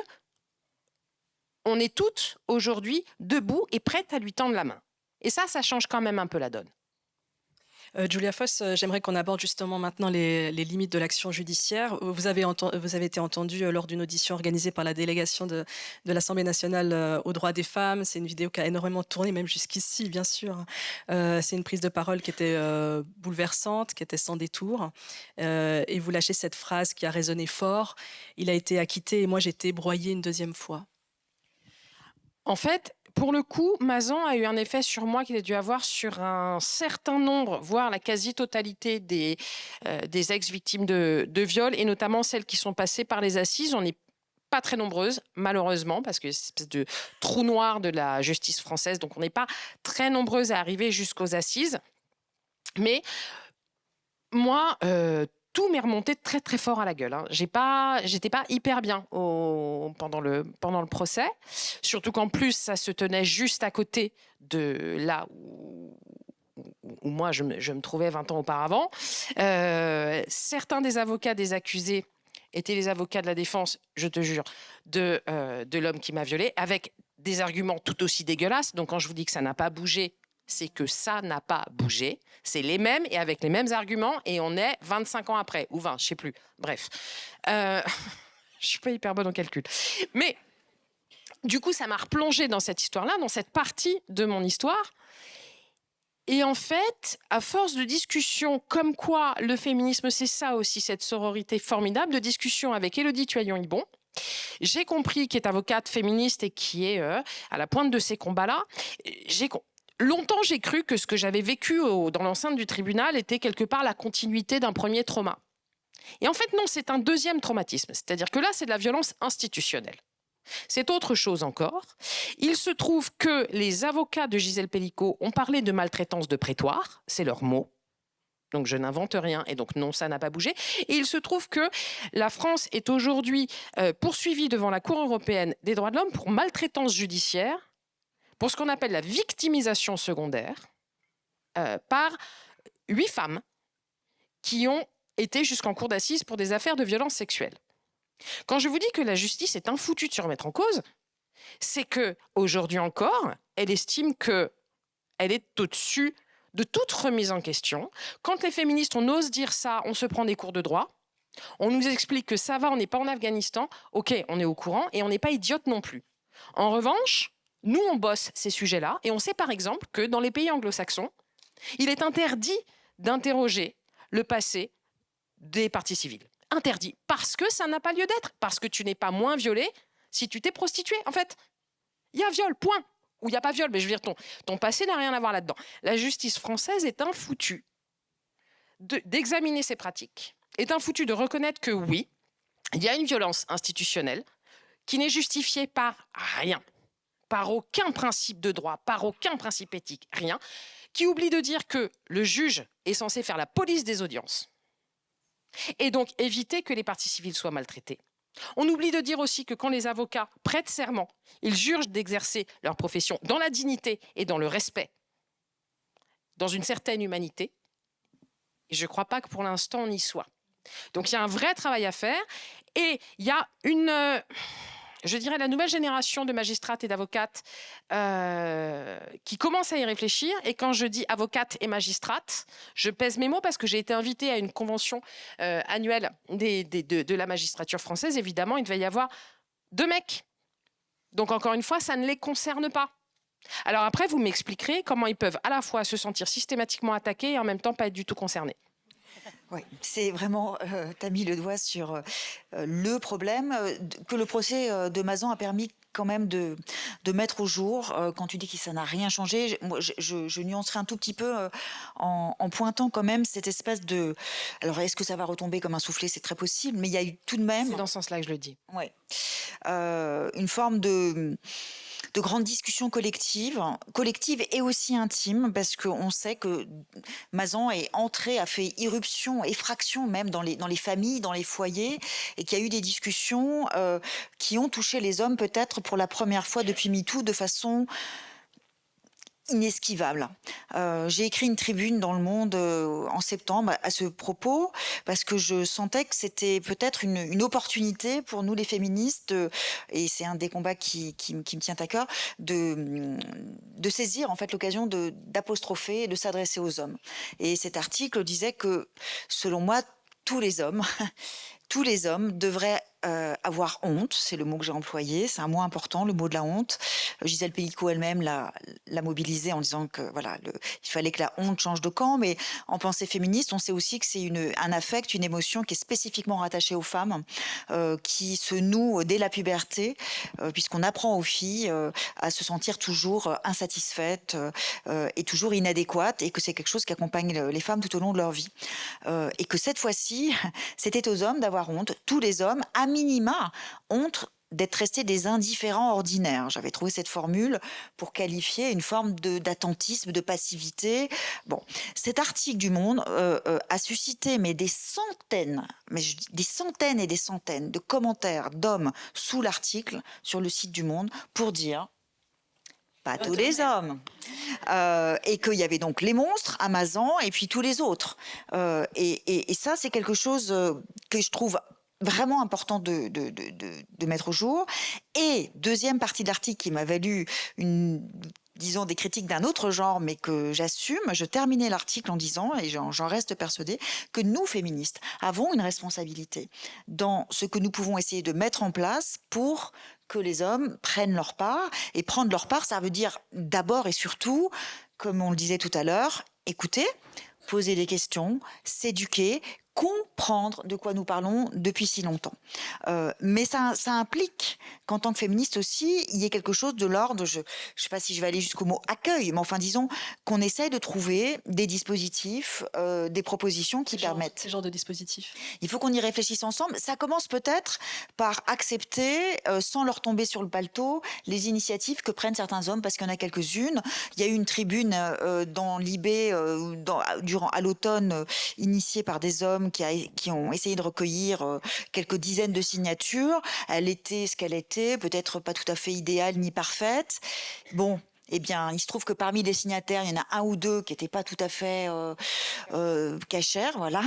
on est toutes aujourd'hui debout et prêtes à lui tendre la main. Et ça change quand même un peu la donne.
Julia Foss, j'aimerais qu'on aborde justement maintenant les limites de l'action judiciaire. Vous avez été entendue lors d'une audition organisée par la délégation de l'Assemblée nationale aux droits des femmes. C'est une vidéo qui a énormément tourné, même jusqu'ici, bien sûr. C'est une prise de parole qui était bouleversante, qui était sans détour. Et vous lâchez cette phrase qui a résonné fort. Il a été acquitté et moi j'ai été broyée une deuxième fois.
En fait, pour le coup, Mazan a eu un effet sur moi qu'il a dû avoir sur un certain nombre, voire la quasi-totalité des ex-victimes de viol, et notamment celles qui sont passées par les assises. On n'est pas très nombreuses, malheureusement, parce que c'est une espèce de trou noir de la justice française, donc on n'est pas très nombreuses à arriver jusqu'aux assises. Mais moi, tout m'est remonté très très fort à la gueule. Hein. J'étais pas hyper bien pendant le procès, surtout qu'en plus ça se tenait juste à côté de là où moi je me trouvais 20 ans auparavant. Certains des avocats des accusés étaient les avocats de la défense, je te jure, de l'homme qui m'a violée, avec des arguments tout aussi dégueulasses. Donc quand je vous dis que ça n'a pas bougé, c'est que ça n'a pas bougé. C'est les mêmes et avec les mêmes arguments, et on est 25 ans après, ou 20, je sais plus. Bref, je suis pas hyper bonne en calcul. Mais du coup, ça m'a replongée dans cette histoire-là, dans cette partie de mon histoire. Et en fait, à force de discussions, comme quoi le féminisme, c'est ça aussi, cette sororité formidable, de discussions avec Élodie Tuaillon-Hibon, j'ai compris, qui est avocate féministe et qui est à la pointe de ces combats-là, longtemps, j'ai cru que ce que j'avais vécu dans l'enceinte du tribunal était quelque part la continuité d'un premier trauma. Et en fait, non, c'est un deuxième traumatisme. C'est-à-dire que là, c'est de la violence institutionnelle. C'est autre chose encore. Il se trouve que les avocats de Gisèle Pelicot ont parlé de maltraitance de prétoire, c'est leur mot. Donc je n'invente rien, et donc non, ça n'a pas bougé. Et il se trouve que la France est aujourd'hui poursuivie devant la Cour européenne des droits de l'homme pour maltraitance judiciaire, pour ce qu'on appelle la victimisation secondaire, par 8 femmes qui ont été jusqu'en cour d'assises pour des affaires de violence sexuelle. Quand je vous dis que la justice est infoutue de se remettre en cause, c'est que aujourd'hui encore, elle estime que elle est au-dessus de toute remise en question. Quand les féministes, on ose dire ça, on se prend des cours de droit. On nous explique que ça va, on n'est pas en Afghanistan. Ok, on est au courant et on n'est pas idiote non plus. En revanche, nous, on bosse ces sujets-là et on sait par exemple que dans les pays anglo-saxons, il est interdit d'interroger le passé des parties civiles. Interdit, parce que ça n'a pas lieu d'être, parce que tu n'es pas moins violée si tu t'es prostituée. En fait, il y a viol, point. Ou il n'y a pas viol, mais je veux dire, ton passé n'a rien à voir là-dedans. La justice française est infoutue d'examiner ces pratiques, est infoutue de reconnaître que oui, il y a une violence institutionnelle qui n'est justifiée par rien, par aucun principe de droit, par aucun principe éthique, rien, qui oublie de dire que le juge est censé faire la police des audiences et donc éviter que les parties civiles soient maltraitées. On oublie de dire aussi que quand les avocats prêtent serment, ils jurent d'exercer leur profession dans la dignité et dans le respect, dans une certaine humanité. Et je ne crois pas que pour l'instant on y soit. Donc il y a un vrai travail à faire et il y a je dirais la nouvelle génération de magistrates et d'avocates qui commence à y réfléchir. Et quand je dis avocate et magistrate, je pèse mes mots parce que j'ai été invitée à une convention annuelle de la magistrature française. Évidemment, il devait y avoir 2 mecs. Donc encore une fois, ça ne les concerne pas. Alors après, vous m'expliquerez comment ils peuvent à la fois se sentir systématiquement attaqués et en même temps pas être du tout concernés.
Oui, c'est vraiment, tu as mis le doigt sur le problème que le procès de Mazan a permis quand même de mettre au jour. Quand tu dis que ça n'a rien changé, moi, je nuancerai un tout petit peu en pointant quand même cette espèce de... Alors, est-ce que ça va retomber comme un soufflet? C'est très possible, mais il y a eu tout de même...
C'est dans ce sens-là que je le dis.
Ouais. Une forme de grandes discussions collectives et aussi intimes, parce qu'on sait que Mazan est entré, a fait irruption, effraction même dans les familles, dans les foyers, et qu'il y a eu des discussions qui ont touché les hommes peut-être pour la première fois depuis MeToo de façon inesquivable. J'ai écrit une tribune dans Le Monde en septembre à ce propos, parce que je sentais que c'était peut-être une opportunité pour nous les féministes, et c'est un des combats qui me tient à cœur, de saisir en fait l'occasion d'apostropher et de s'adresser aux hommes. Et cet article disait que, selon moi, tous les hommes, tous les hommes devraient avoir honte, c'est le mot que j'ai employé, c'est un mot important, le mot de la honte. Gisèle Pélicot elle-même l'a mobilisé en disant que voilà, il fallait que la honte change de camp, mais en pensée féministe, on sait aussi que c'est un affect, une émotion qui est spécifiquement rattachée aux femmes, qui se noue dès la puberté, puisqu'on apprend aux filles à se sentir toujours insatisfaites et toujours inadéquates, et que c'est quelque chose qui accompagne les femmes tout au long de leur vie. Et que cette fois-ci, c'était aux hommes d'avoir honte, tous les hommes, à minima, honte d'être restés des indifférents ordinaires. J'avais trouvé cette formule pour qualifier une forme d'attentisme, de passivité. Bon, cet article du Monde a suscité des centaines, des centaines et des centaines de commentaires d'hommes sous l'article sur le site du Monde pour dire pas tous les hommes. Et qu'il y avait donc les monstres, Amazon, et puis tous les autres. Et ça, c'est quelque chose que je trouve vraiment important de mettre au jour. Et deuxième partie de l'article qui m'a valu disons des critiques d'un autre genre, mais que j'assume, je terminais l'article en disant, et j'en reste persuadée, que nous, féministes, avons une responsabilité dans ce que nous pouvons essayer de mettre en place pour que les hommes prennent leur part. Et prendre leur part, ça veut dire d'abord et surtout, comme on le disait tout à l'heure, écouter, poser des questions, s'éduquer, comprendre de quoi nous parlons depuis si longtemps. Mais ça implique qu'en tant que féministe aussi, il y ait quelque chose de l'ordre, je ne sais pas si je vais aller jusqu'au mot accueil, mais enfin disons qu'on essaie de trouver des dispositifs, des propositions qui permettent.
Ces genres de dispositifs.
Il faut qu'on y réfléchisse ensemble. Ça commence peut-être par accepter, sans leur tomber sur le paletot, les initiatives que prennent certains hommes, parce qu'il y en a quelques-unes. Il y a eu une tribune dans l'IB à l'automne, initiée par des hommes qui ont essayé de recueillir quelques dizaines de signatures. Elle était ce qu'elle était, peut-être pas tout à fait idéale ni parfaite. Bon, eh bien, il se trouve que parmi les signataires, il y en a un ou deux qui n'étaient pas tout à fait cachères, voilà.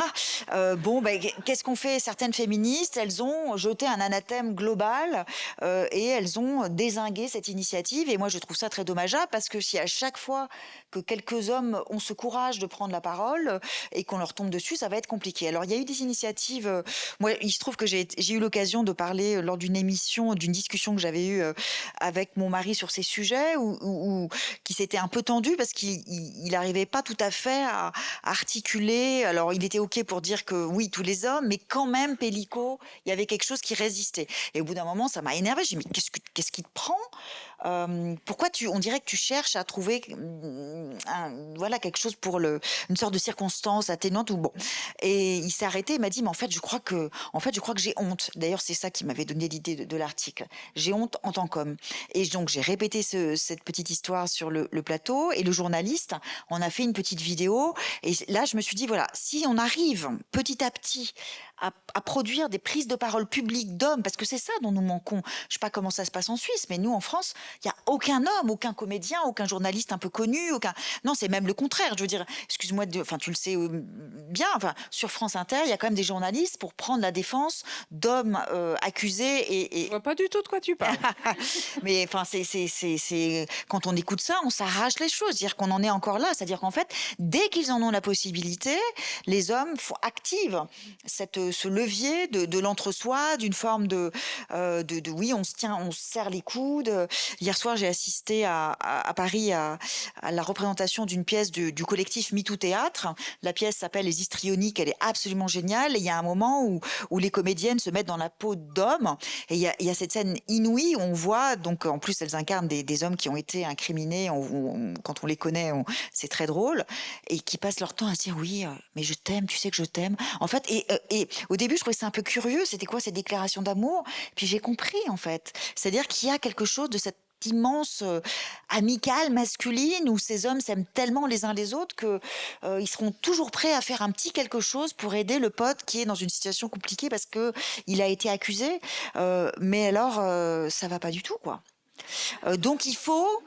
Qu'est-ce qu'on fait? Certaines féministes, elles ont jeté un anathème global et elles ont dézingué cette initiative. Et moi, je trouve ça très dommageable, parce que si à chaque fois que quelques hommes ont ce courage de prendre la parole et qu'on leur tombe dessus, ça va être compliqué. Alors, il y a eu des initiatives. Moi, il se trouve que j'ai eu l'occasion de parler lors d'une émission, d'une discussion que j'avais eue avec mon mari sur ces sujets, qui s'était un peu tendu parce qu'il n'arrivait pas tout à fait à articuler. Alors, il était OK pour dire que oui, tous les hommes, mais quand même, Pélico, il y avait quelque chose qui résistait. Et au bout d'un moment, ça m'a énervée. J'ai dit, mais qu'est-ce qui te prend? Pourquoi on dirait que tu cherches à trouver quelque chose pour une sorte de circonstance atténuante ou bon. Et il s'est arrêté, il m'a dit, mais en fait, je crois que j'ai honte. D'ailleurs, c'est ça qui m'avait donné l'idée de l'article. J'ai honte en tant qu'homme. Et donc, j'ai répété cette petite histoire sur le plateau, et le journaliste, on a fait une petite vidéo. Et là, je me suis dit, voilà, si on arrive petit à petit à produire des prises de parole publiques d'hommes, parce que c'est ça dont nous manquons. Je ne sais pas comment ça se passe en Suisse, mais nous, en France, il n'y a aucun homme, aucun comédien, aucun journaliste un peu connu, Non, c'est même le contraire. Je veux dire, excuse-moi, tu le sais bien, sur France Inter, il y a quand même des journalistes pour prendre la défense d'hommes accusés
Je vois pas du tout de quoi tu parles.
Mais c'est quand on écoute ça, on s'arrache les choses. C'est-à-dire qu'on en est encore là. C'est-à-dire qu'en fait, dès qu'ils en ont la possibilité, les hommes activent ce levier de l'entre-soi, d'une forme de oui, on se tient, on se serre les coudes. Hier soir, j'ai assisté à Paris à la représentation d'une pièce du collectif MeToo Théâtre. La pièce s'appelle Les Histrioniques. Elle est absolument géniale. Et il y a un moment où les comédiennes se mettent dans la peau d'hommes. Et il y a cette scène inouïe où on voit, donc en plus elles incarnent des hommes qui ont été incriminés. Quand on les connaît, c'est très drôle. Et qui passent leur temps à se dire, oui, mais je t'aime, tu sais que je t'aime. En fait, et au début, je trouvais ça un peu curieux. C'était quoi ces déclarations d'amour? Puis j'ai compris, en fait. C'est-à-dire qu'il y a quelque chose de cette immense amicale masculine où ces hommes s'aiment tellement les uns les autres que ils seront toujours prêts à faire un petit quelque chose pour aider le pote qui est dans une situation compliquée parce que il a été accusé. Mais alors, ça va pas du tout, quoi. Donc il faut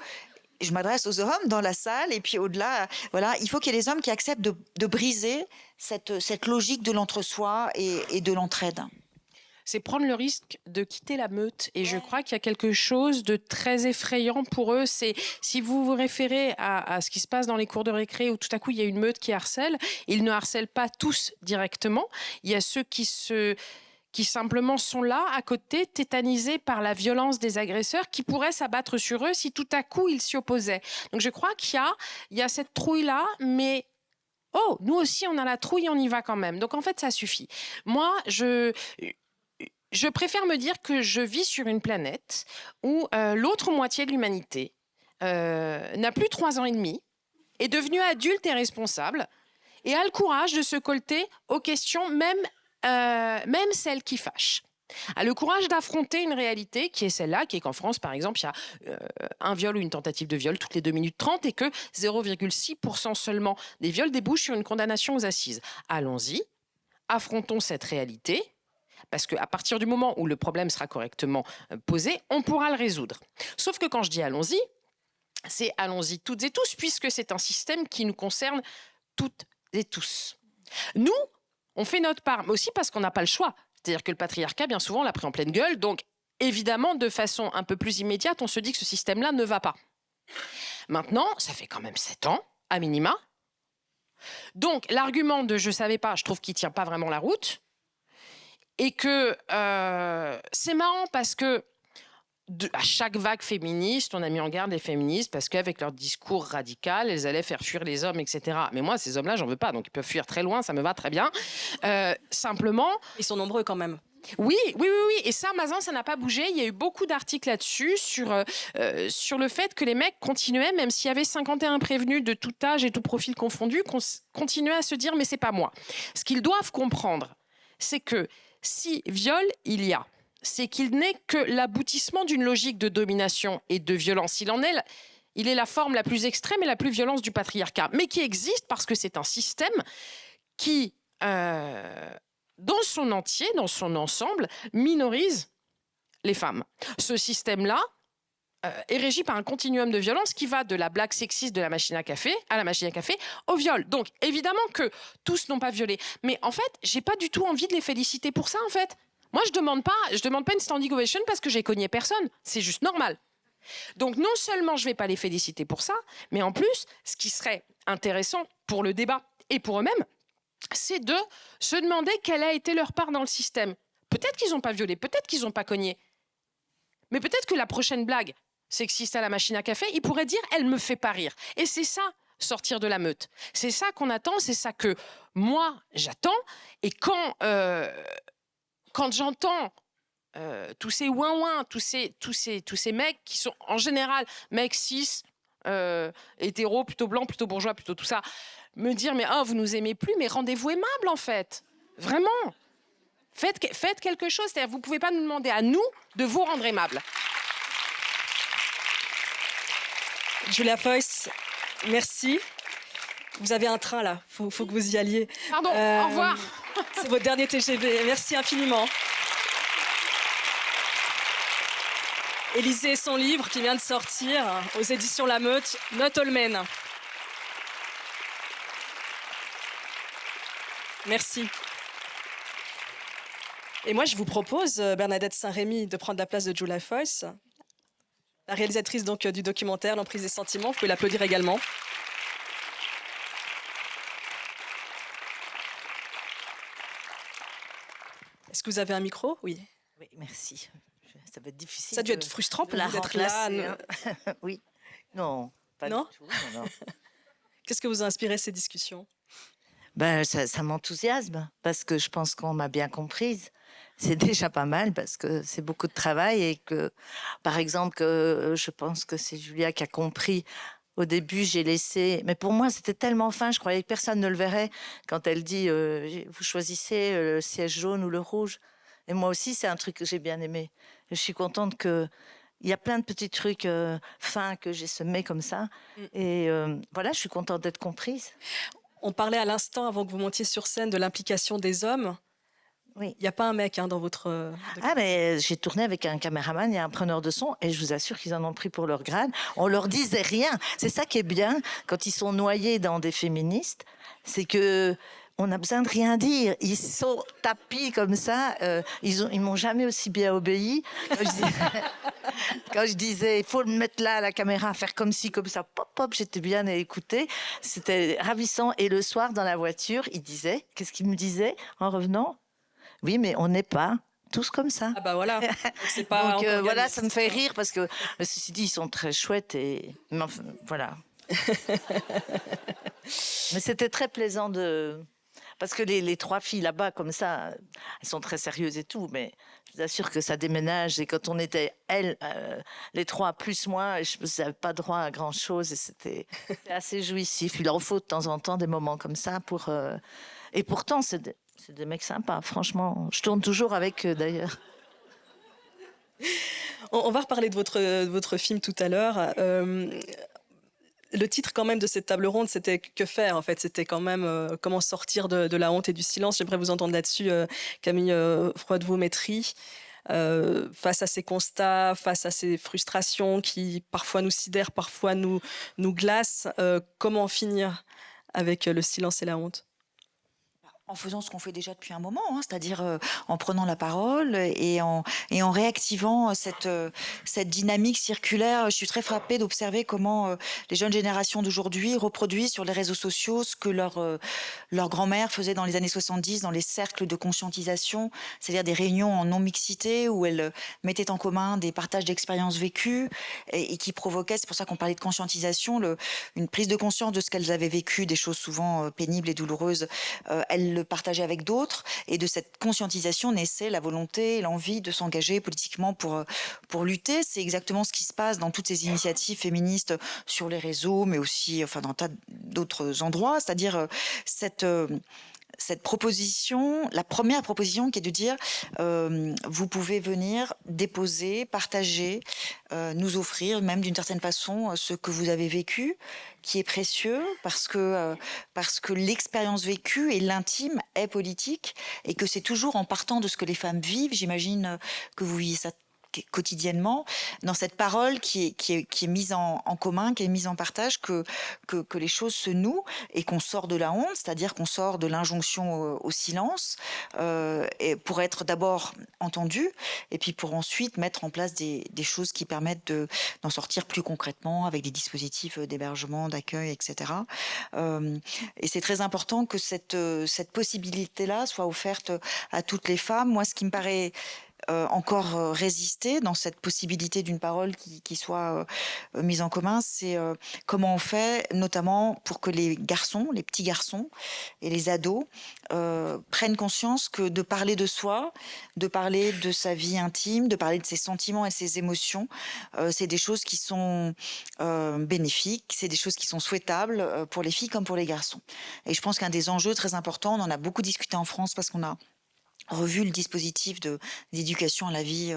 je m'adresse aux hommes dans la salle, et puis au-delà, voilà, il faut qu'il y ait des hommes qui acceptent de briser cette logique de l'entre-soi et de l'entraide.
C'est prendre le risque de quitter la meute. Et je crois qu'il y a quelque chose de très effrayant pour eux. C'est, si vous vous référez à ce qui se passe dans les cours de récré où tout à coup il y a une meute qui harcèle, ils ne harcèlent pas tous directement. Il y a ceux qui simplement sont là, à côté, tétanisés par la violence des agresseurs qui pourraient s'abattre sur eux si tout à coup ils s'y opposaient. Donc je crois qu'il y a cette trouille-là, mais oh, nous aussi on a la trouille, on y va quand même. Donc en fait ça suffit. Moi, je préfère me dire que je vis sur une planète où l'autre moitié de l'humanité n'a plus 3 ans et demi, est devenue adulte et responsable, et a le courage de se colter aux questions, même celles qui fâchent. A le courage d'affronter une réalité qui est celle-là, qui est qu'en France, par exemple, il y a un viol ou une tentative de viol toutes les 2 minutes 30 et que 0,6% seulement des viols débouchent sur une condamnation aux assises. Allons-y, affrontons cette réalité. Parce qu'à partir du moment où le problème sera correctement posé, on pourra le résoudre. Sauf que quand je dis allons-y, c'est allons-y toutes et tous, puisque c'est un système qui nous concerne toutes et tous. Nous, on fait notre part, mais aussi parce qu'on n'a pas le choix. C'est-à-dire que le patriarcat, bien souvent, l'a pris en pleine gueule. Donc, évidemment, de façon un peu plus immédiate, on se dit que ce système-là ne va pas. Maintenant, ça fait quand même 7 ans, à minima. Donc, l'argument de « je savais pas », je trouve qu'il ne tient pas vraiment la route. Et que c'est marrant parce que à chaque vague féministe, on a mis en garde les féministes parce qu'avec leur discours radical, elles allaient faire fuir les hommes, etc. Mais moi, ces hommes-là, j'en veux pas. Donc, ils peuvent fuir très loin, ça me va très bien. Simplement...
Ils sont nombreux quand même.
Oui. Et ça, Mazin, ça n'a pas bougé. Il y a eu beaucoup d'articles là-dessus sur le fait que les mecs continuaient, même s'il y avait 51 prévenus de tout âge et tout profil confondu, continuaient à se dire « mais c'est pas moi ». Ce qu'ils doivent comprendre, c'est que si viol il y a, c'est qu'il n'est que l'aboutissement d'une logique de domination et de violence. Il est la forme la plus extrême et la plus violente du patriarcat, mais qui existe parce que c'est un système qui, dans son entier, dans son ensemble, minorise les femmes. Ce système-là est régi par un continuum de violence qui va de la blague sexiste de la machine à café au viol. Donc, évidemment que tous n'ont pas violé. Mais en fait, j'ai pas du tout envie de les féliciter pour ça, en fait. Moi, je demande pas une standing ovation parce que j'ai cogné personne. C'est juste normal. Donc, non seulement je vais pas les féliciter pour ça, mais en plus, ce qui serait intéressant pour le débat et pour eux-mêmes, c'est de se demander quelle a été leur part dans le système. Peut-être qu'ils n'ont pas violé, peut-être qu'ils n'ont pas cogné. Mais peut-être que la prochaine blague sexiste à la machine à café, il pourrait dire « elle me fait pas rire ». Et c'est ça, sortir de la meute. C'est ça qu'on attend, c'est ça que moi, j'attends. Et quand j'entends tous ces ouin-ouin, tous ces mecs qui sont en général mecs cis, hétéros, plutôt blancs, plutôt bourgeois, plutôt tout ça, me dire « mais oh, vous nous aimez plus, mais rendez-vous aimable en fait ». Vraiment. Faites quelque chose. C'est-à-dire, vous ne pouvez pas nous demander à nous de vous rendre aimables.
Julia Foyce, merci. Vous avez un train là, faut que vous y alliez.
Pardon, au revoir.
C'est votre dernier TGV, merci infiniment. Élisez son livre qui vient de sortir aux éditions La Meute, Not All Men. Merci. Et moi, je vous propose, Bernadette Saint-Rémy, de prendre la place de Julia Foyce, la réalisatrice donc, du documentaire L'emprise des sentiments. Vous pouvez l'applaudir également. Est-ce que vous avez un micro? Oui.
Oui, merci. Ça va être difficile.
Ça a dû être frustrant pour
la
vous d'être là.
remplacer, hein. Oui. Non, pas
Non
du tout. Non.
Qu'est-ce que vous a inspiré ces discussions?
Ben, ça m'enthousiasme parce que je pense qu'on m'a bien comprise. C'est déjà pas mal parce que c'est beaucoup de travail et que, par exemple, je pense que c'est Julia qui a compris. Au début, j'ai laissé... Mais pour moi, c'était tellement fin, je croyais que personne ne le verrait. Quand elle dit « vous choisissez le siège jaune ou le rouge ». Et moi aussi, c'est un truc que j'ai bien aimé. Je suis contente que... Il y a plein de petits trucs fins que j'ai semés comme ça. Et voilà, je suis contente d'être comprise.
On parlait à l'instant, avant que vous montiez sur scène, de l'implication des hommes.
Oui.
Il n'y a pas un mec dans votre...
Ah, mais j'ai tourné avec un caméraman et un preneur de son, et je vous assure qu'ils en ont pris pour leur grade. On leur disait rien. C'est ça qui est bien quand ils sont noyés dans des féministes, c'est que on a besoin de rien dire. Ils sont tapis comme ça. Ils m'ont jamais aussi bien obéi. Quand je disais, il faut le mettre là, la caméra, faire comme ci, comme ça, pop, pop, j'étais bien à écouter. C'était ravissant. Et le soir, dans la voiture, il disait, qu'est-ce qu'il me disait en revenant? Oui, mais on n'est pas tous comme ça.
Ah bah voilà, donc c'est pas
Donc
encore
voilà,
gagné,
ça me
cette
fait
histoire.
rire parce que, mais ceci dit, ils sont très chouettes mais enfin, voilà. Mais c'était très plaisant parce que les trois filles là-bas, comme ça, elles sont très sérieuses et tout, mais je vous assure que ça déménage. Et quand on était, les trois plus moi, je n'avais pas droit à grand-chose et c'était assez jouissif. Il en faut de temps en temps des moments comme ça et pourtant, c'est des mecs sympas, franchement. Je tourne toujours avec eux, d'ailleurs.
On va reparler de votre film tout à l'heure. Le titre quand même de cette table ronde, c'était Que faire en fait. C'était quand même comment sortir de la honte et du silence. J'aimerais vous entendre là-dessus, Camille Froidevaux-Métry. Face à ces constats, face à ces frustrations qui parfois nous sidèrent, parfois nous glacent, comment en finir avec le silence et la honte?
En faisant ce qu'on fait déjà depuis un moment, c'est-à-dire en prenant la parole et en réactivant cette dynamique circulaire. Je suis très frappée d'observer comment les jeunes générations d'aujourd'hui reproduisent sur les réseaux sociaux ce que leur grand-mère faisait dans les années 70 dans les cercles de conscientisation, c'est-à-dire des réunions en non-mixité où elles mettaient en commun des partages d'expériences vécues et qui provoquaient, c'est pour ça qu'on parlait de conscientisation, une prise de conscience de ce qu'elles avaient vécu, des choses souvent pénibles et douloureuses. Elles le partageaient avec d'autres, et de cette conscientisation naissait la volonté, l'envie de s'engager politiquement pour lutter. C'est exactement ce qui se passe dans toutes ces initiatives féministes sur les réseaux, mais aussi enfin, dans un tas d'autres endroits, c'est-à-dire cette proposition, la première proposition qui est de dire vous pouvez venir déposer, partager, nous offrir même d'une certaine façon ce que vous avez vécu, qui est précieux parce que l'expérience vécue et l'intime est politique et que c'est toujours en partant de ce que les femmes vivent. J'imagine que vous vivez ça quotidiennement, dans cette parole qui est mise en commun, qui est mise en partage, que les choses se nouent et qu'on sort de la honte, c'est-à-dire qu'on sort de l'injonction au silence, et pour être d'abord entendu, et puis pour ensuite mettre en place des choses qui permettent d'en sortir plus concrètement avec des dispositifs d'hébergement, d'accueil, etc. Et c'est très important que cette possibilité-là soit offerte à toutes les femmes. Moi, ce qui me paraît encore résister dans cette possibilité d'une parole qui soit mise en commun, c'est comment on fait, notamment pour que les garçons, les petits garçons et les ados prennent conscience que de parler de soi, de parler de sa vie intime, de parler de ses sentiments et de ses émotions, c'est des choses qui sont bénéfiques, c'est des choses qui sont souhaitables pour les filles comme pour les garçons. Et je pense qu'un des enjeux très importants, on en a beaucoup discuté en France parce qu'on a revu le dispositif d'éducation à la vie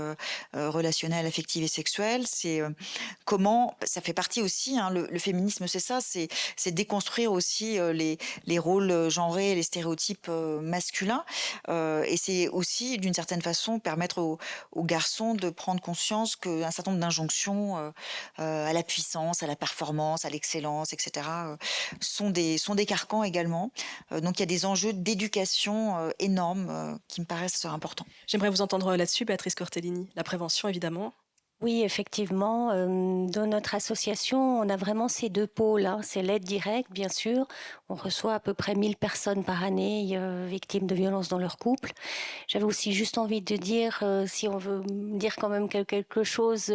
relationnelle, affective et sexuelle. C'est comment, ça fait partie aussi, le féminisme c'est ça, c'est déconstruire aussi les rôles genrés et les stéréotypes masculins. Et c'est aussi d'une certaine façon permettre aux garçons de prendre conscience qu'un certain nombre d'injonctions à la puissance, à la performance, à l'excellence, etc. Sont des carcans également. Donc il y a des enjeux d'éducation énormes qui me paraissent importants.
J'aimerais vous entendre là-dessus, Béatrice Cortellini. La prévention, évidemment.
Oui, effectivement. Dans notre association, on a vraiment ces deux pôles. C'est l'aide directe, bien sûr. On reçoit à peu près 1000 personnes par année victimes de violences dans leur couple. J'avais aussi juste envie de dire, si on veut dire quand même que quelque chose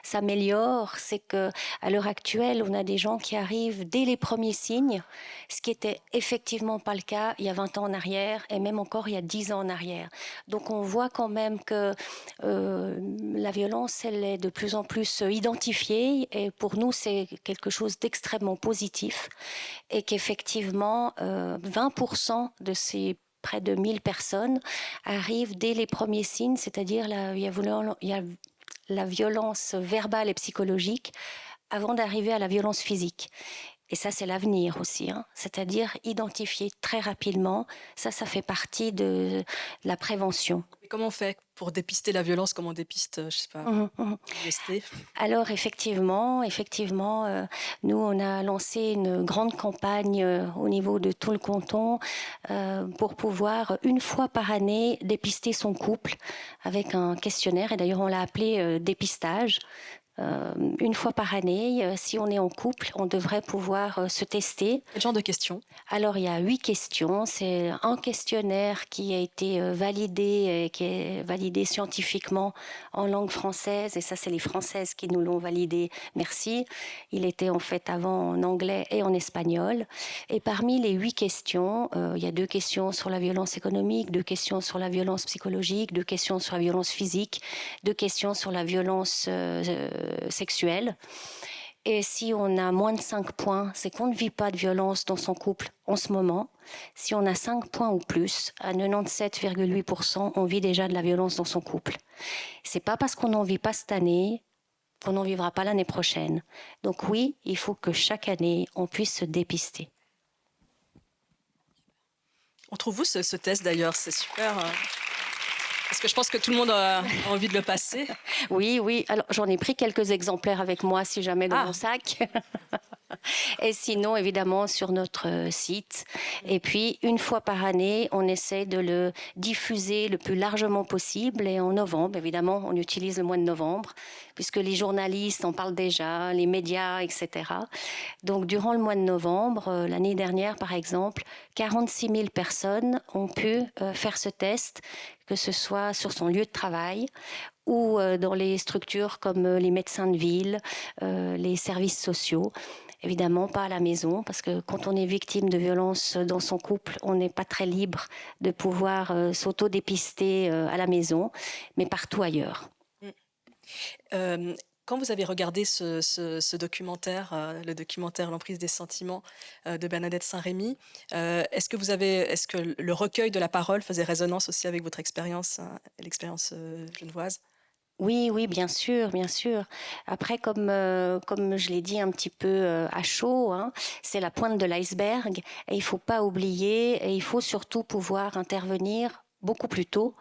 s'améliore, c'est que à l'heure actuelle, on a des gens qui arrivent dès les premiers signes, ce qui était effectivement pas le cas il y a 20 ans en arrière et même encore il y a 10 ans en arrière. Donc on voit quand même que la violence, elle est de plus en plus identifiée et pour nous, c'est quelque chose d'extrêmement positif et qu'effectivement, 20% de ces près de 1000 personnes arrivent dès les premiers signes, c'est-à-dire il y a la violence verbale et psychologique avant d'arriver à la violence physique. Et ça, c'est l'avenir aussi, hein. C'est-à-dire identifier très rapidement. Ça fait partie de la prévention.
Et comment on fait pour dépister la violence, comme on dépiste, je sais pas, l'IST?
Alors effectivement, nous, on a lancé une grande campagne au niveau de tout le canton pour pouvoir, une fois par année, dépister son couple avec un questionnaire. Et d'ailleurs, on l'a appelé dépistage. Une fois par année, si on est en couple, on devrait pouvoir se tester.
Quel genre de questions?
Alors, il y a 8 questions. C'est un questionnaire qui a été validé, qui est validé scientifiquement en langue française. Et ça, c'est les Françaises qui nous l'ont validé. Merci. Il était en fait avant en anglais et en espagnol. Et parmi les 8 questions, il y a 2 questions sur la violence économique, 2 questions sur la violence psychologique, 2 questions sur la violence physique, 2 questions sur la violence sexuelle. Et si on a moins de 5 points, c'est qu'on ne vit pas de violence dans son couple en ce moment. Si on a 5 points ou plus, à 97,8%, on vit déjà de la violence dans son couple. C'est pas parce qu'on n'en vit pas cette année qu'on n'en vivra pas l'année prochaine. Donc oui, il faut que chaque année, on puisse se dépister.
On trouve où ce test d'ailleurs? C'est super. Parce que je pense que tout le monde a envie de le passer.
Oui. Alors, j'en ai pris quelques exemplaires avec moi, si jamais, dans mon sac. Et sinon, évidemment, sur notre site. Et puis, une fois par année, on essaie de le diffuser le plus largement possible. Et en novembre, évidemment, on utilise le mois de novembre, puisque les journalistes en parlent déjà, les médias, etc. Donc, durant le mois de novembre, l'année dernière, par exemple, 46 000 personnes ont pu faire ce test, que ce soit sur son lieu de travail ou dans les structures comme les médecins de ville, les services sociaux. Évidemment, pas à la maison, parce que quand on est victime de violences dans son couple, on n'est pas très libre de pouvoir s'auto-dépister à la maison, mais partout ailleurs.
Quand vous avez regardé ce documentaire, le documentaire L'emprise des sentiments de Bernadette Saint-Rémy, est-ce que le recueil de la parole faisait résonance aussi avec votre expérience, l'expérience genevoise?
Oui, bien sûr. Après, comme je l'ai dit un petit peu à chaud, hein, c'est la pointe de l'iceberg. Et il ne faut pas oublier, et il faut surtout pouvoir intervenir beaucoup plus tôt.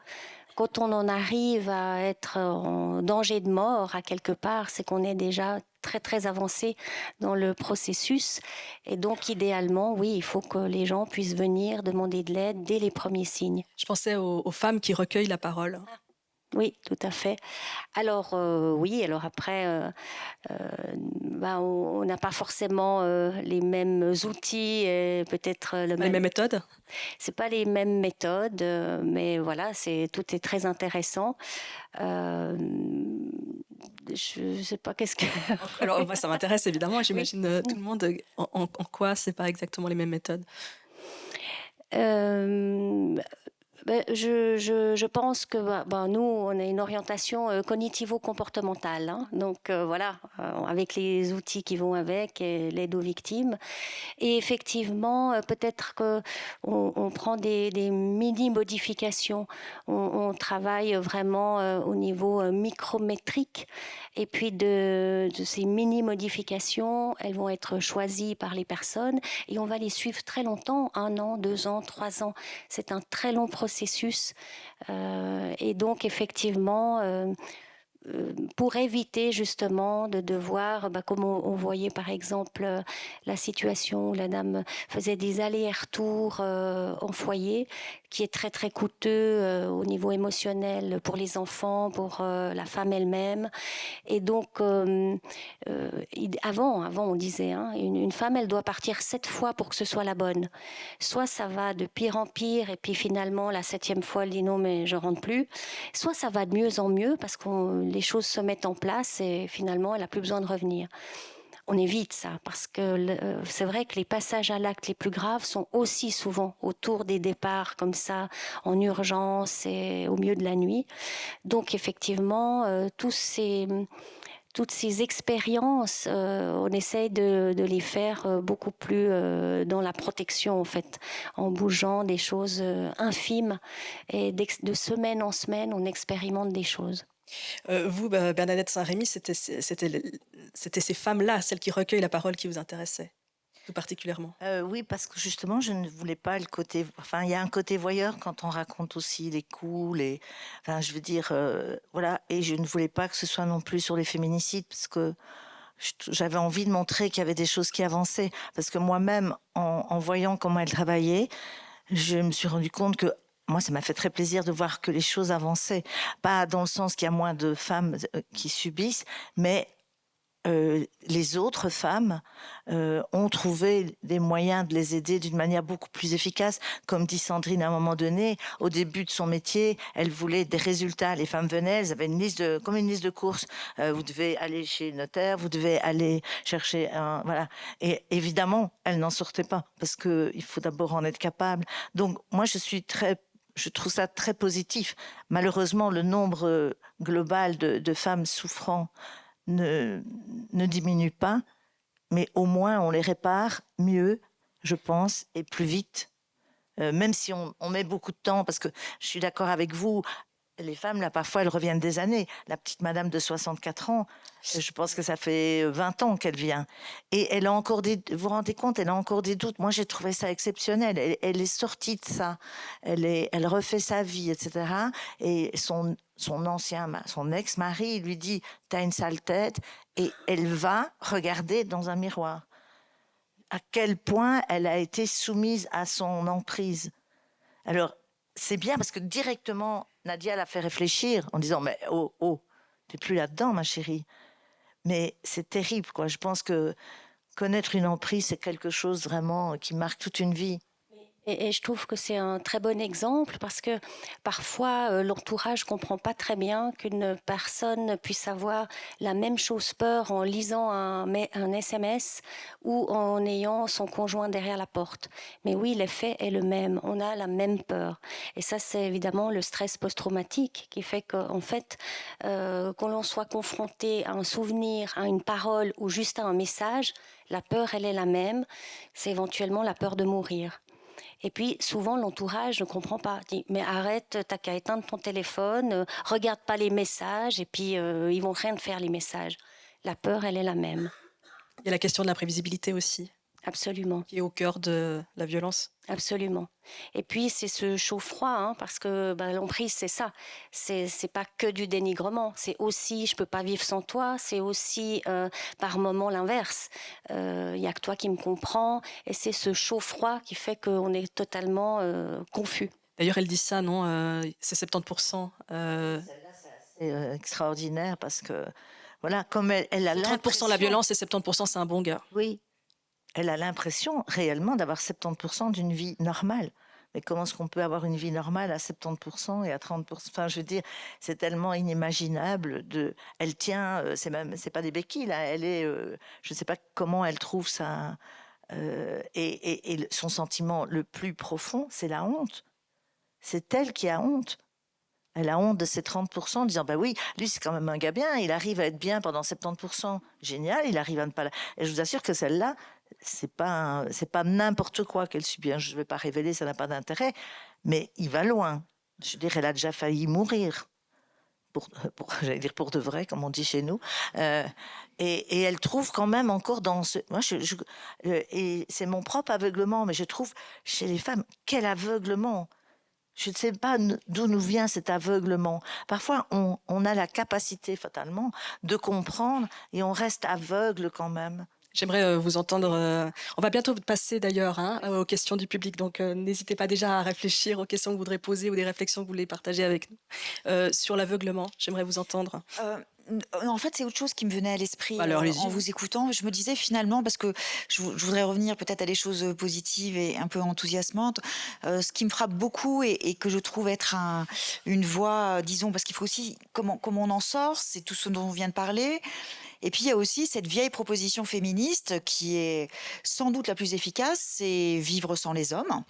Quand on en arrive à être en danger de mort à quelque part, c'est qu'on est déjà très très avancé dans le processus. Et donc, idéalement, oui, il faut que les gens puissent venir demander de l'aide dès les premiers signes.
Je pensais aux femmes qui recueillent la parole.
Oui, tout à fait. Alors oui, alors après, on n'a pas forcément les mêmes outils et peut-être le
Les mêmes méthodes?
C'est pas les mêmes méthodes, mais voilà, tout est très intéressant. Je sais pas qu'est-ce que.
Alors moi, ça m'intéresse évidemment. J'imagine tout le monde. En quoi c'est pas exactement les mêmes méthodes?
Je pense que nous, on a une orientation cognitivo-comportementale, hein. Donc voilà, avec les outils qui vont avec, et l'aide aux victimes. Et effectivement, peut-être qu'on prend des mini-modifications. On travaille vraiment au niveau micrométrique. Et puis de ces mini-modifications, elles vont être choisies par les personnes et on va les suivre très longtemps, 1 an, 2 ans, 3 ans. C'est un très long processus. Et donc, effectivement, pour éviter justement de devoir, comme on voyait par exemple la situation où la dame faisait des allers-retours en foyer, qui est très très coûteux au niveau émotionnel pour les enfants, pour la femme elle-même. Et donc, avant on disait, hein, une femme, elle doit partir 7 fois pour que ce soit la bonne. Soit ça va de pire en pire, et puis finalement, la 7e fois, elle dit non, mais je rentre plus. Soit ça va de mieux en mieux, parce que les choses se mettent en place, et finalement, elle n'a plus besoin de revenir. On évite ça, parce que c'est vrai que les passages à l'acte les plus graves sont aussi souvent autour des départs comme ça, en urgence et au milieu de la nuit. Donc effectivement, toutes ces expériences, on essaye de les faire beaucoup plus dans la protection, en fait, en bougeant des choses infimes. Et de semaine en semaine, on expérimente des choses.
Vous, Bernadette Saint-Rémy, c'était ces femmes-là, celles qui recueillent la parole, qui vous intéressaient? tout particulièrement?
Oui, parce que justement, je ne voulais pas le côté. Enfin, il y a un côté voyeur quand on raconte aussi les coups, Enfin, je veux dire, voilà. Et je ne voulais pas que ce soit non plus sur les féminicides, parce que j'avais envie de montrer qu'il y avait des choses qui avançaient. Parce que moi-même, en voyant comment elle travaillait, je me suis rendu compte que moi, ça m'a fait très plaisir de voir que les choses avançaient. Pas dans le sens qu'il y a moins de femmes qui subissent, mais les autres femmes ont trouvé des moyens de les aider d'une manière beaucoup plus efficace. Comme dit Sandrine à un moment donné, au début de son métier, elle voulait des résultats. Les femmes venaient, elles avaient comme une liste de courses. Vous devez aller chez le notaire, vous devez aller chercher un... Voilà. Et évidemment, elles n'en sortaient pas parce qu'il faut d'abord en être capable. Donc moi, je trouve ça très positif. Malheureusement, le nombre global de femmes souffrant ne diminue pas, mais au moins on les répare mieux, je pense, et plus vite. Même si on met beaucoup de temps, parce que je suis d'accord avec vous, les femmes, là, parfois, elles reviennent des années. La petite madame de 64 ans, je pense que ça fait 20 ans qu'elle vient. Et elle a encore vous vous rendez compte, elle a encore des doutes. Moi, j'ai trouvé ça exceptionnel. Elle est sortie de ça. Elle refait sa vie, etc. Et son ex-mari lui dit « T'as une sale tête ». Et elle va regarder dans un miroir. À quel point elle a été soumise à son emprise. Alors, c'est bien parce que directement, Nadia l'a fait réfléchir en disant « Mais oh, t'es plus là-dedans, ma chérie ». Mais c'est terrible, quoi. Je pense que connaître une emprise, c'est quelque chose vraiment qui marque toute une vie.
Et je trouve que c'est un très bon exemple parce que parfois l'entourage ne comprend pas très bien qu'une personne puisse avoir la même chose peur en lisant un SMS ou en ayant son conjoint derrière la porte. Mais oui, l'effet est le même, on a la même peur. Et ça, c'est évidemment le stress post-traumatique qui fait qu'en fait, qu'on l'on soit confronté à un souvenir, à une parole ou juste à un message, la peur, elle est la même. C'est éventuellement la peur de mourir. Et puis, souvent, l'entourage ne comprend pas. Dit, mais arrête, t'as qu'à éteindre ton téléphone, regarde pas les messages, et puis ils vont rien te faire, les messages. La peur, elle est la même.
Il y a la question de l'imprévisibilité aussi,
Absolument.
qui est au cœur de la violence.
Absolument. Et puis, c'est ce chaud-froid, hein, parce que l'emprise, c'est ça. C'est pas que du dénigrement. C'est aussi, je peux pas vivre sans toi. C'est aussi, par moments, l'inverse. Il y a que toi qui me comprends. Et c'est ce chaud-froid qui fait qu'on est totalement confus.
D'ailleurs, elle dit ça, non? C'est 70%.
Celle-là, c'est assez extraordinaire parce que, voilà, comme elle a
30%
l'impression...
la violence et 70% c'est un bon gars.
Oui, elle a l'impression réellement d'avoir 70% d'une vie normale. Mais comment est-ce qu'on peut avoir une vie normale à 70% et à 30%? Enfin, je veux dire, c'est tellement inimaginable. Elle tient, c'est pas des béquilles, là. Elle est, je ne sais pas comment elle trouve ça. Et son sentiment le plus profond, c'est la honte. C'est elle qui a honte. Elle a honte de ses 30% en disant, bah oui, lui c'est quand même un gars bien, il arrive à être bien pendant 70%. Génial, il arrive à ne pas... Et je vous assure que celle-là, c'est pas n'importe quoi qu'elle subit. Je ne vais pas révéler, ça n'a pas d'intérêt, mais il va loin. Je veux dire, elle a déjà failli mourir. J'allais dire pour de vrai, comme on dit chez nous. Et elle trouve quand même encore dans ce... Moi, et c'est mon propre aveuglement, mais je trouve chez les femmes, quel aveuglement! Je ne sais pas d'où nous vient cet aveuglement. Parfois, on a la capacité, fatalement, de comprendre et on reste aveugle quand même.
J'aimerais vous entendre. On va bientôt passer d'ailleurs aux questions du public, donc n'hésitez pas déjà à réfléchir aux questions que vous voudrez poser ou des réflexions que vous voulez partager avec nous. Sur l'aveuglement, j'aimerais vous entendre.
En fait, c'est autre chose qui me venait à l'esprit
Alors,
en
allez-y.
vous écoutant. Je me disais finalement, parce que je voudrais revenir peut-être à des choses positives et un peu enthousiasmantes, ce qui me frappe beaucoup et que je trouve être une voie, disons, parce qu'il faut aussi, comment on en sort, c'est tout ce dont on vient de parler. Et puis, il y a aussi cette vieille proposition féministe qui est sans doute la plus efficace, c'est vivre sans les hommes.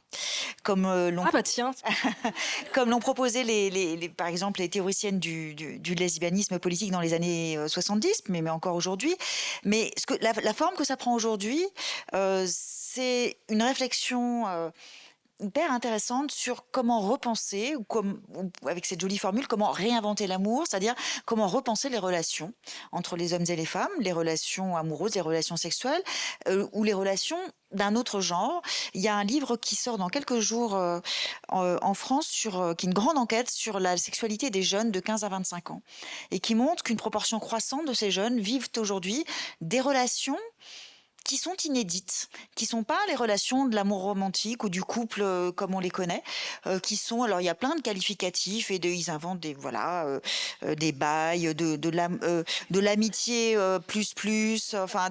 Comme
Ah bah tiens,
comme l'ont proposé par exemple les théoriciennes du lesbianisme politique dans les années 70, mais encore aujourd'hui. Mais la forme que ça prend aujourd'hui, c'est une réflexion hyper intéressante sur comment repenser, ou avec cette jolie formule, comment réinventer l'amour, c'est-à-dire comment repenser les relations entre les hommes et les femmes, les relations amoureuses, les relations sexuelles, ou les relations d'un autre genre. Il y a un livre qui sort dans quelques jours en France, qui est une grande enquête sur la sexualité des jeunes de 15 à 25 ans, et qui montre qu'une proportion croissante de ces jeunes vivent aujourd'hui des relations qui sont inédites, qui sont pas les relations de l'amour romantique ou du couple comme on les connaît, qui sont, alors il y a plein de qualificatifs et ils inventent des des bails, de l'amitié plus, enfin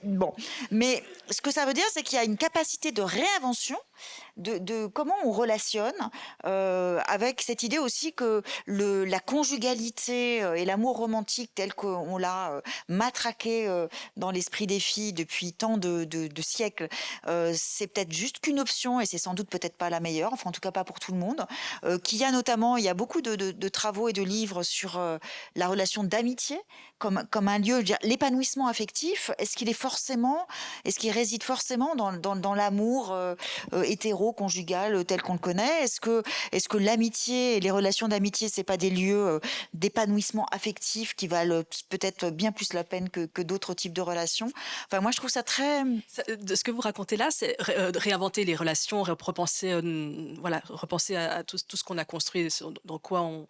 bon, mais ce que ça veut dire, c'est qu'il y a une capacité de réinvention de comment on relationne, avec cette idée aussi que la conjugalité et l'amour romantique tel qu'on l'a matraqué dans l'esprit des filles depuis tant de siècles, c'est peut-être juste qu'une option et c'est sans doute peut-être pas la meilleure, enfin en tout cas pas pour tout le monde. Il y a beaucoup de travaux et de livres sur la relation d'amitié comme un lieu, je veux dire, l'épanouissement affectif, est-ce qu'il réside forcément dans l'amour hétéro-conjugal tel qu'on le connaît? Est-ce que l'amitié et les relations d'amitié, c'est pas des lieux d'épanouissement affectif qui valent peut-être bien plus la peine que d'autres types de relations? Enfin, moi, je trouve ça très...
De ce que vous racontez là, c'est réinventer les relations, repenser, repenser à tout ce qu'on a construit, dans quoi on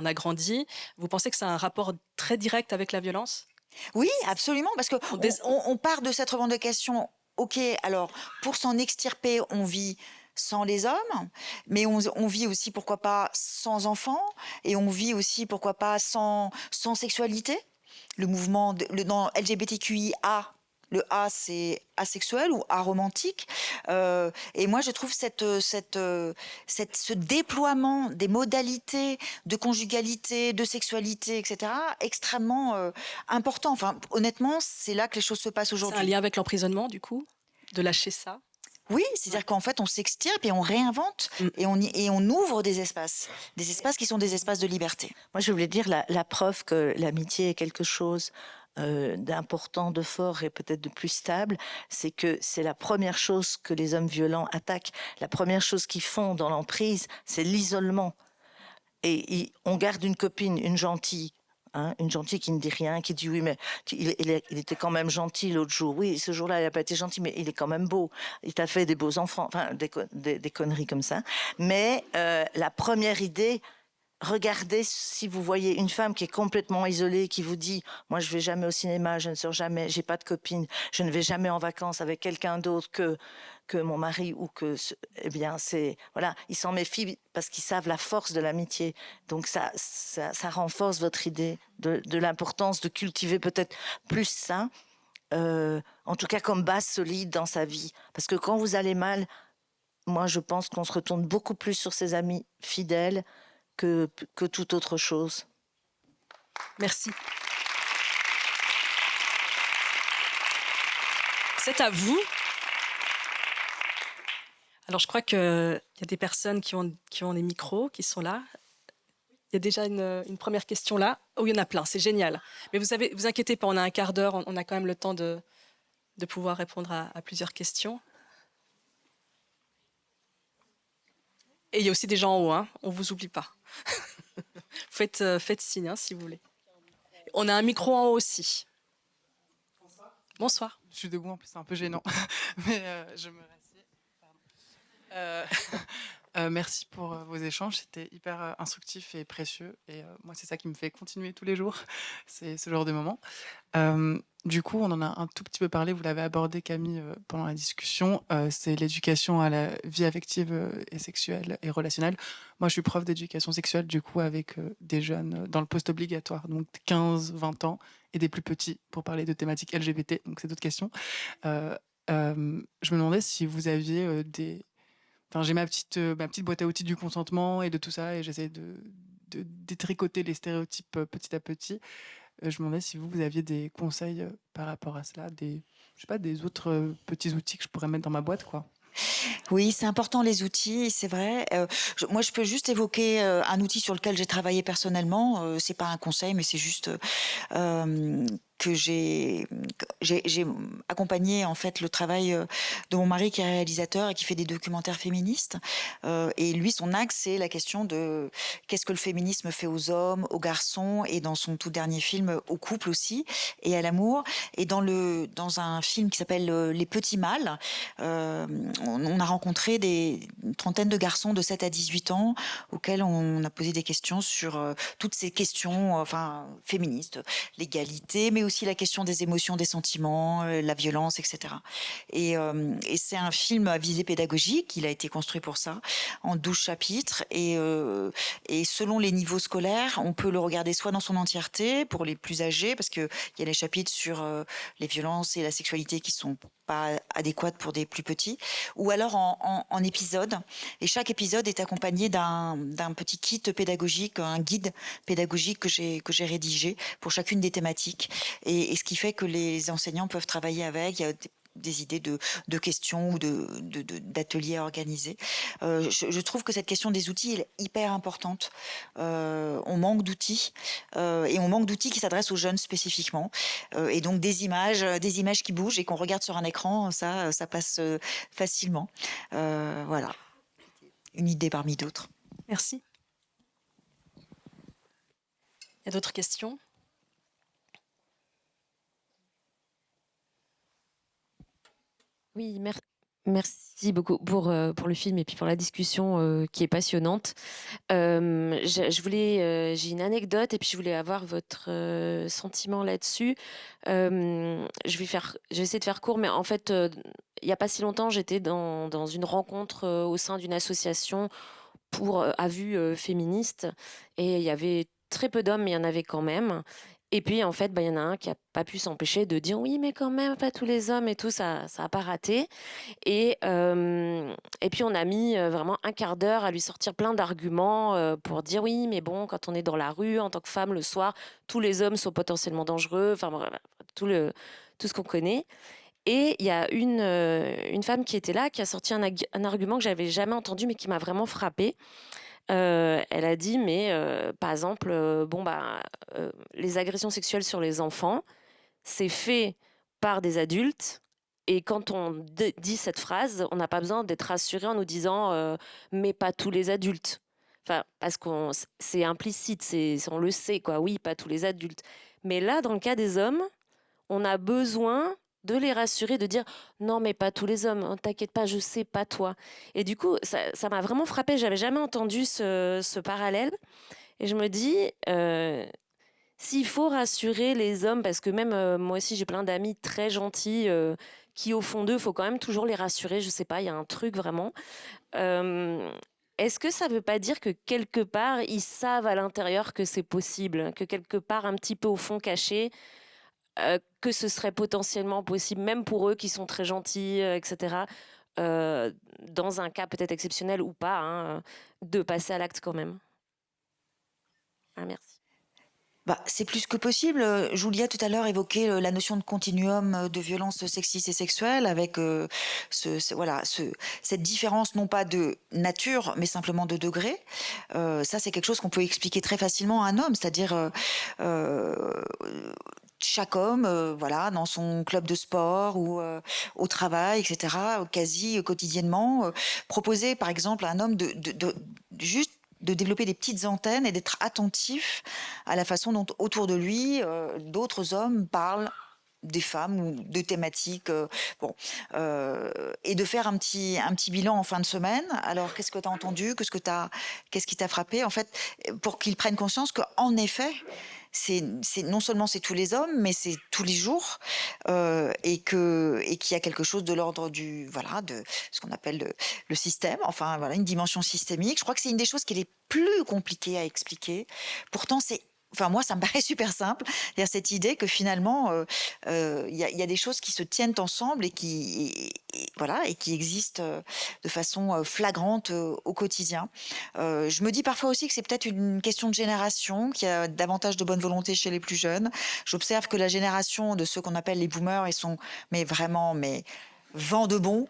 a grandi. Vous pensez que c'est un rapport très direct avec la violence?
Oui, absolument, parce que
On dés-
on part de cette revendication. Ok, alors pour s'en extirper, on vit sans les hommes, mais on vit aussi, pourquoi pas, sans enfants, et on vit aussi, pourquoi pas, sans sexualité. Le mouvement dans LGBTQIA, le A, c'est asexuel ou aromantique. Et moi, je trouve ce déploiement des modalités de conjugalité, de sexualité, etc., extrêmement important. Enfin, honnêtement, c'est là que les choses se passent
C'est un
aujourd'hui.
lien avec l'emprisonnement, du coup, de lâcher ça.
Oui, c'est-à-dire qu'en fait, on s'extirpe et on réinvente
Mm.
et on ouvre des espaces qui sont des espaces de liberté.
Moi, je voulais dire la preuve que l'amitié est quelque chose d'important, de fort et peut-être de plus stable, c'est que c'est la première chose que les hommes violents attaquent. La première chose qu'ils font dans l'emprise, c'est l'isolement. Et on garde une copine, une gentille. Hein, une gentille qui ne dit rien, qui dit oui, mais il était quand même gentil l'autre jour. Oui, ce jour-là, il n'a pas été gentil, mais il est quand même beau. Il t'a fait des beaux enfants, enfin, des conneries comme ça. Mais la première idée, regardez si vous voyez une femme qui est complètement isolée, qui vous dit « Moi, je vais jamais au cinéma, je ne sors jamais, j'ai pas de copine, je ne vais jamais en vacances avec quelqu'un d'autre que mon mari ou que... » Eh bien, voilà, ils s'en méfient parce qu'ils savent la force de l'amitié. Donc, ça renforce votre idée de l'importance de cultiver peut-être plus ça, en tout cas comme base solide dans sa vie. Parce que quand vous allez mal, moi, je pense qu'on se retourne beaucoup plus sur ses amis fidèles que toute autre chose.
Merci. C'est à vous. Alors, je crois qu'il y a des personnes qui ont des micros, qui sont là. Il y a déjà une première question là. Oh, il y en a plein, c'est génial. Mais vous inquiétez pas, on a un quart d'heure, on a quand même le temps de pouvoir répondre à plusieurs questions. Et il y a aussi des gens en haut, hein, on ne vous oublie pas. Faites signe hein, si vous voulez. On a un micro en haut aussi. Bonsoir.
Je suis debout, en plus c'est un peu gênant, mais je me rassieds. Merci pour vos échanges, c'était hyper instructif et précieux. Et moi, c'est ça qui me fait continuer tous les jours, c'est ce genre de moment. Du coup, on en a un tout petit peu parlé, vous l'avez abordé Camille pendant la discussion, c'est l'éducation à la vie affective et sexuelle et relationnelle. Moi, je suis prof d'éducation sexuelle, du coup, avec des jeunes dans le post-obligatoire, donc 15-20 ans, et des plus petits, pour parler de thématiques LGBT, donc c'est d'autres questions. Je me demandais si vous aviez des... Enfin, j'ai ma petite boîte à outils du consentement et de tout ça, et j'essaie de détricoter les stéréotypes petit à petit. Je me demandais si vous aviez des conseils par rapport à cela, je sais pas, des autres petits outils que je pourrais mettre dans ma boîte, quoi.
Oui, c'est important les outils, c'est vrai. Moi, je peux juste évoquer un outil sur lequel j'ai travaillé personnellement. C'est pas un conseil, mais c'est juste que j'ai accompagné en fait le travail de mon mari qui est réalisateur et qui fait des documentaires féministes. Et lui, son axe, c'est la question de qu'est-ce que le féminisme fait aux hommes, aux garçons, et dans son tout dernier film, au couple aussi, et à l'amour. Et dans un film qui s'appelle Les Petits Mâles, on a rencontré une trentaine de garçons de 7 à 18 ans auxquels on a posé des questions sur toutes ces questions féministes, l'égalité, mais aussi la question des émotions, des sentiments, la violence, etc. Et c'est un film à visée pédagogique, il a été construit pour ça, en 12 chapitres, et selon les niveaux scolaires, on peut le regarder soit dans son entièreté, pour les plus âgés, parce qu'il y a les chapitres sur les violences et la sexualité qui sont pas adéquates pour des plus petits, ou alors en épisodes. Et chaque épisode est accompagné d'un petit kit pédagogique, un guide pédagogique que j'ai rédigé pour chacune des thématiques. Et ce qui fait que les enseignants peuvent travailler avec. Il y a des idées de questions ou d'ateliers à organiser. Je trouve que cette question des outils est hyper importante. On manque d'outils et on manque d'outils qui s'adressent aux jeunes spécifiquement. Et donc des images qui bougent et qu'on regarde sur un écran, ça passe facilement. Voilà, une idée parmi d'autres.
Merci. Il y a d'autres questions?
Oui, merci beaucoup pour le film et puis pour la discussion qui est passionnante. J'ai une anecdote et puis je voulais avoir votre sentiment là-dessus. Je vais essayer de faire court, mais en fait, il n'y a pas si longtemps, j'étais dans une rencontre au sein d'une association à vue féministe, et il y avait très peu d'hommes, mais il y en avait quand même. Et puis, en fait, il y en a un qui n'a pas pu s'empêcher de dire oui, mais quand même, pas tous les hommes et tout, ça n'a pas raté. Et puis, on a mis vraiment un quart d'heure à lui sortir plein d'arguments pour dire oui, mais bon, quand on est dans la rue, en tant que femme, le soir, tous les hommes sont potentiellement dangereux, enfin, voilà, tout ce qu'on connaît. Et il y a une femme qui était là, qui a sorti un argument que j'avais jamais entendu, mais qui m'a vraiment frappée. Elle a dit, mais par exemple, les agressions sexuelles sur les enfants, c'est fait par des adultes. Et quand on dit cette phrase, on n'a pas besoin d'être rassuré en nous disant mais pas tous les adultes. Enfin, parce que c'est implicite, on le sait, quoi. Oui, pas tous les adultes. Mais là, dans le cas des hommes, on a besoin de les rassurer, de dire non, mais pas tous les hommes, oh, t'inquiète pas, je sais, pas toi. Et du coup, ça m'a vraiment frappée. J'avais jamais entendu ce parallèle. Et je me dis, s'il faut rassurer les hommes, parce que même moi aussi, j'ai plein d'amis très gentils qui, au fond d'eux, il faut quand même toujours les rassurer. Je sais pas, il y a un truc vraiment. Est-ce que ça veut pas dire que quelque part, ils savent à l'intérieur que c'est possible, que quelque part, un petit peu au fond caché, que ce serait potentiellement possible, même pour eux qui sont très gentils, etc., dans un cas peut-être exceptionnel ou pas, hein, de passer à l'acte quand même. Ah, merci.
C'est plus que possible. Julia, tout à l'heure, évoquait la notion de continuum de violence sexiste et sexuelle avec cette différence non pas de nature, mais simplement de degré. Ça, c'est quelque chose qu'on peut expliquer très facilement à un homme, c'est-à-dire chaque homme, dans son club de sport ou au travail, etc., quasi quotidiennement, proposer par exemple à un homme juste de développer des petites antennes et d'être attentif à la façon dont autour de lui d'autres hommes parlent des femmes ou de thématiques et de faire un petit bilan en fin de semaine. Alors qu'est-ce que tu as entendu, qu'est-ce qui t'a frappé, en fait, pour qu'ils prennent conscience qu'en effet c'est non seulement c'est tous les hommes, mais c'est tous les jours, et qu'il y a quelque chose de l'ordre de ce qu'on appelle le système, une dimension systémique. Je crois que c'est une des choses qui est les plus compliquées à expliquer. Pourtant, moi, ça me paraît super simple. Il y a cette idée que finalement, il y a des choses qui se tiennent ensemble et qui existent de façon flagrante au quotidien. Je me dis parfois aussi que c'est peut-être une question de génération, qu'il y a davantage de bonne volonté chez les plus jeunes. J'observe que la génération de ceux qu'on appelle les boomers, ils sont vent debout,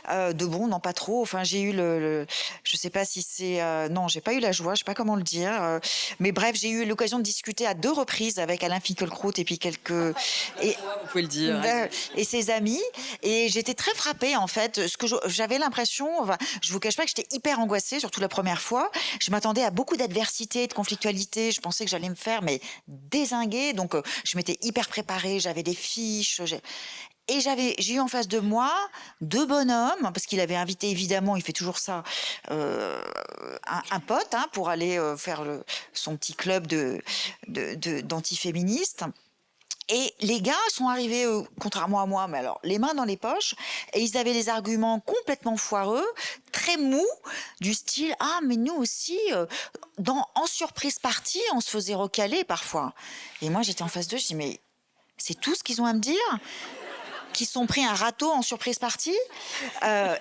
De bon, non, pas trop. Enfin, j'ai eu je sais pas si c'est... non, j'ai pas eu la joie, je sais pas comment le dire. Mais bref, j'ai eu l'occasion de discuter à 2 reprises avec Alain Finkielkraut et puis quelques... Et,
Vous pouvez le dire. allez.
et ses amis. Et j'étais très frappée, en fait. J'avais l'impression... Enfin, je vous cache pas que j'étais hyper angoissée, surtout la première fois. Je m'attendais à beaucoup d'adversité, de conflictualité. Je pensais que j'allais me faire, mais dézinguer. Donc, je m'étais hyper préparée. J'avais des fiches. Et j'ai eu en face de moi 2 bonhommes, parce qu'il avait invité, évidemment, il fait toujours ça, un pote, hein, pour aller faire son petit club d'antiféministes. Et les gars sont arrivés, contrairement à moi, mais alors les mains dans les poches, et ils avaient des arguments complètement foireux, très mous, du style ah mais nous aussi, en surprise party, on se faisait recaler parfois. Et moi j'étais en face d'eux, je dis mais c'est tout ce qu'ils ont à me dire, qui se sont pris un râteau en surprise party.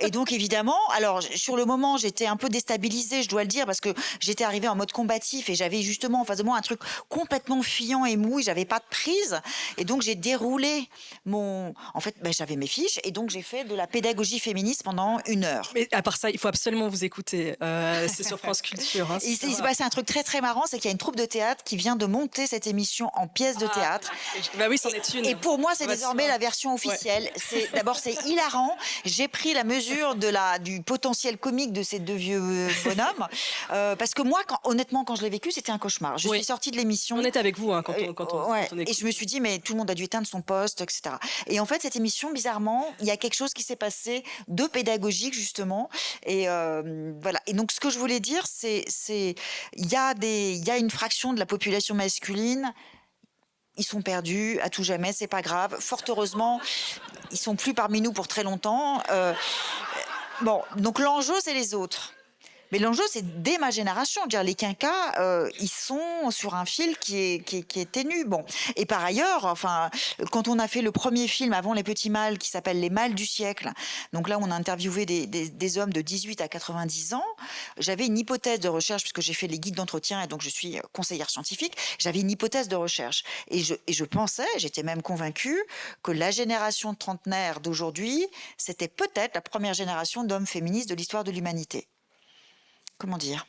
Et donc, évidemment, alors, sur le moment, j'étais un peu déstabilisée, je dois le dire, parce que j'étais arrivée en mode combatif et j'avais justement en face de moi un truc complètement fuyant et mou, et j'avais pas de prise. Et donc, j'ai déroulé En fait, j'avais mes fiches, et donc j'ai fait de la pédagogie féministe pendant 1 heure.
Mais à part ça, il faut absolument vous écouter. C'est sur France Culture. Hein,
Il s'est passé un truc très très marrant, c'est qu'il y a une troupe de théâtre qui vient de monter cette émission en pièce de théâtre.
Bah oui, c'en est une.
Et pour moi, c'est
Bah,
désormais
sûr.
la version officielle. D'abord, c'est hilarant. J'ai pris la mesure du potentiel comique de ces 2 vieux bonhommes. Parce que moi, honnêtement, quand je l'ai vécu, c'était un cauchemar. Je suis sortie de l'émission.
On est avec vous hein, quand on
Ouais.
quand on
Et
écoute.
je me suis dit, mais tout le monde a dû éteindre son poste, etc. Et en fait, cette émission, bizarrement, il y a quelque chose qui s'est passé de pédagogique, justement. Et voilà. Et donc, ce que je voulais dire, il y a une fraction de la population masculine. Ils sont perdus à tout jamais, c'est pas grave. Fort heureusement, ils sont plus parmi nous pour très longtemps. Bon, donc l'enjeu, c'est les autres. Mais l'enjeu, c'est dès ma génération. Dire les quinquas, ils sont sur un fil qui est ténu. Bon. Et par ailleurs, enfin, quand on a fait le premier film avant Les Petits Mâles, qui s'appelle Les Mâles du siècle, donc là, on a interviewé des hommes de 18 à 90 ans, j'avais une hypothèse de recherche, puisque j'ai fait les guides d'entretien et donc je suis conseillère scientifique, j'avais une hypothèse de recherche. Et je pensais, j'étais même convaincue, que la génération de trentenaires d'aujourd'hui, c'était peut-être la première génération d'hommes féministes de l'histoire de l'humanité. Comment dire ?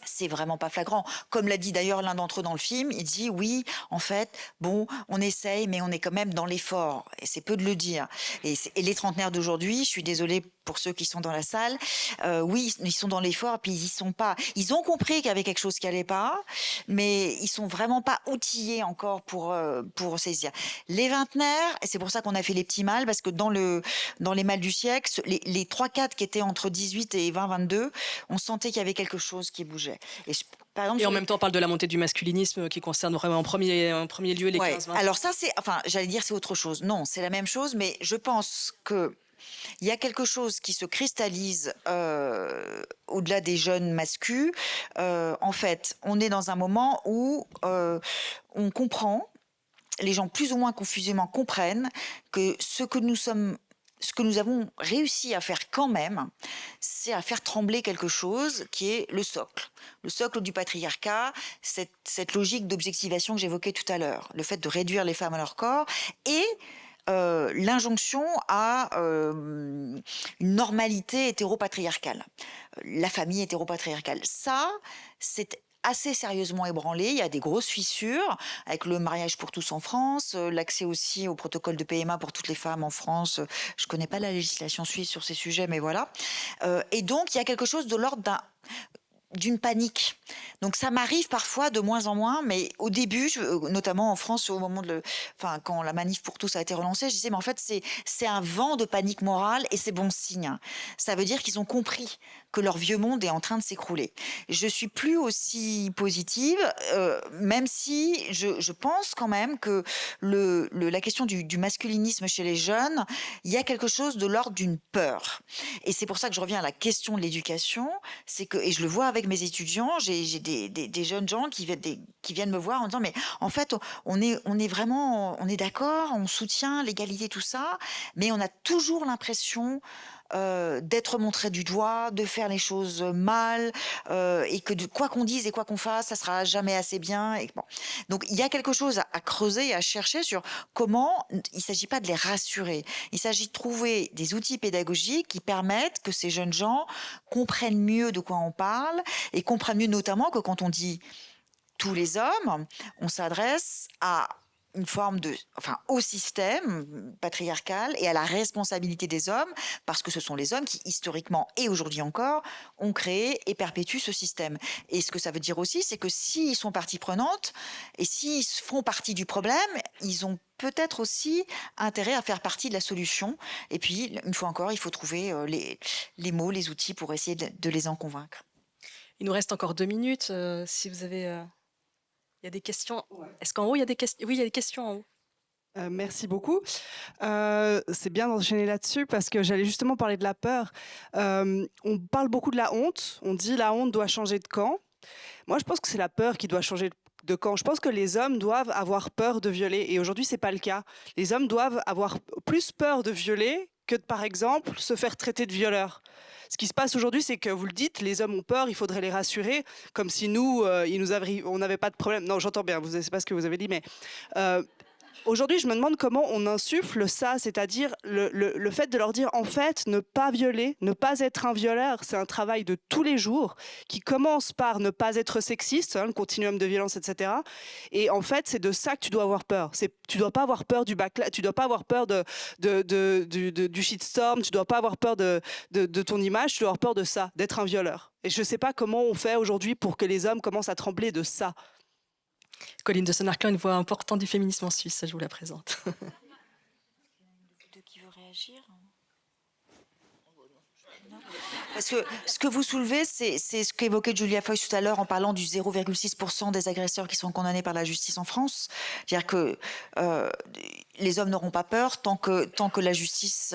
C'est vraiment pas flagrant. Comme l'a dit d'ailleurs l'un d'entre eux dans le film, il dit oui, en fait, bon, on essaye, mais on est quand même dans l'effort. Et c'est peu de le dire. Et les trentenaires d'aujourd'hui, je suis désolée pour ceux qui sont dans la salle, oui, ils sont dans l'effort, puis ils y sont pas. Ils ont compris qu'il y avait quelque chose qui allait pas, mais ils sont vraiment pas outillés encore pour saisir. Les vingtenaires, et c'est pour ça qu'on a fait les petits mâles, parce que dans les mâles du siècle, les 3-4 qui étaient entre 18 et 20-22, on sentait qu'il y avait quelque chose qui bougeait. Par exemple,
Et en même temps, on parle de la montée du masculinisme qui concerne vraiment en premier lieu les 15-20.
Alors ça, j'allais dire c'est autre chose. Non, c'est la même chose, mais je pense que il y a quelque chose qui se cristallise au-delà des jeunes masculins. En fait, on est dans un moment où on comprend, les gens plus ou moins confusément comprennent que ce que nous avons réussi à faire quand même, c'est à faire trembler quelque chose qui est le socle du patriarcat, cette logique d'objectivation que j'évoquais tout à l'heure, le fait de réduire les femmes à leur corps et l'injonction à une normalité hétéropatriarcale, la famille hétéropatriarcale. Ça, c'est assez sérieusement ébranlé. Il y a des grosses fissures avec le mariage pour tous en France, l'accès aussi au protocole de PMA pour toutes les femmes en France. Je ne connais pas la législation suisse sur ces sujets, mais voilà. Et donc, il y a quelque chose de l'ordre d'une panique. Donc ça m'arrive parfois de moins en moins, mais au début, notamment en France, au moment quand la manif pour tous a été relancée, je disais mais en fait c'est un vent de panique morale et c'est bon signe. Ça veut dire qu'ils ont compris que leur vieux monde est en train de s'écrouler. Je suis plus aussi positive, même si je pense quand même que la question du masculinisme chez les jeunes, il y a quelque chose de l'ordre d'une peur. Et c'est pour ça que je reviens à la question de l'éducation, et je le vois avec mes étudiants, j'ai des jeunes gens qui viennent me voir en disant mais en fait on est d'accord, on soutient l'égalité, tout ça, mais on a toujours l'impression d'être montré du doigt, de faire les choses mal, et que quoi qu'on dise et quoi qu'on fasse, ça sera jamais assez bien. Et bon. Donc il y a quelque chose à creuser et à chercher sur comment. Il ne s'agit pas de les rassurer. Il s'agit de trouver des outils pédagogiques qui permettent que ces jeunes gens comprennent mieux de quoi on parle et comprennent mieux notamment que quand on dit tous les hommes, on s'adresse à une forme au système patriarcal et à la responsabilité des hommes, parce que ce sont les hommes qui, historiquement et aujourd'hui encore, ont créé et perpétuent ce système. Et ce que ça veut dire aussi, c'est que s'ils sont partie prenante et s'ils font partie du problème, ils ont peut-être aussi intérêt à faire partie de la solution. Et puis, une fois encore, il faut trouver les mots, les outils pour essayer de les en convaincre.
Il nous reste encore 2 minutes. Si vous avez... Il y a des questions. Est-ce qu'en haut, il y a des questions? Oui, il y a des questions en haut.
Merci beaucoup. C'est bien d'enchaîner là-dessus parce que j'allais justement parler de la peur. On parle beaucoup de la honte. On dit la honte doit changer de camp. Moi, je pense que c'est la peur qui doit changer de camp. Je pense que les hommes doivent avoir peur de violer. Et aujourd'hui, c'est pas le cas. Les hommes doivent avoir plus peur de violer que de, par exemple, se faire traiter de violeur. Ce qui se passe aujourd'hui, c'est que vous le dites, les hommes ont peur, il faudrait les rassurer, comme si nous, on n'avait pas de problème. Non, j'entends bien, c'est pas ce que vous avez dit, mais aujourd'hui, je me demande comment on insuffle ça, c'est-à-dire le fait de leur dire, en fait, ne pas violer, ne pas être un violeur, c'est un travail de tous les jours qui commence par ne pas être sexiste, le continuum de violence, etc. Et en fait, c'est de ça que tu dois avoir peur. Tu dois pas avoir peur du backlash, tu dois pas avoir peur du shitstorm, tu dois pas avoir peur de ton image, tu dois avoir peur de ça, d'être un violeur. Et je sais pas comment on fait aujourd'hui pour que les hommes commencent à trembler de ça.
Colline de Sonarclan, une voix importante du féminisme en Suisse, je vous la présente.
Qui veut réagir? Parce que ce que vous soulevez, c'est ce qu'évoquait Julia Foy tout à l'heure en parlant du 0,6% des agresseurs qui sont condamnés par la justice en France. C'est-à-dire que les hommes n'auront pas peur tant que la justice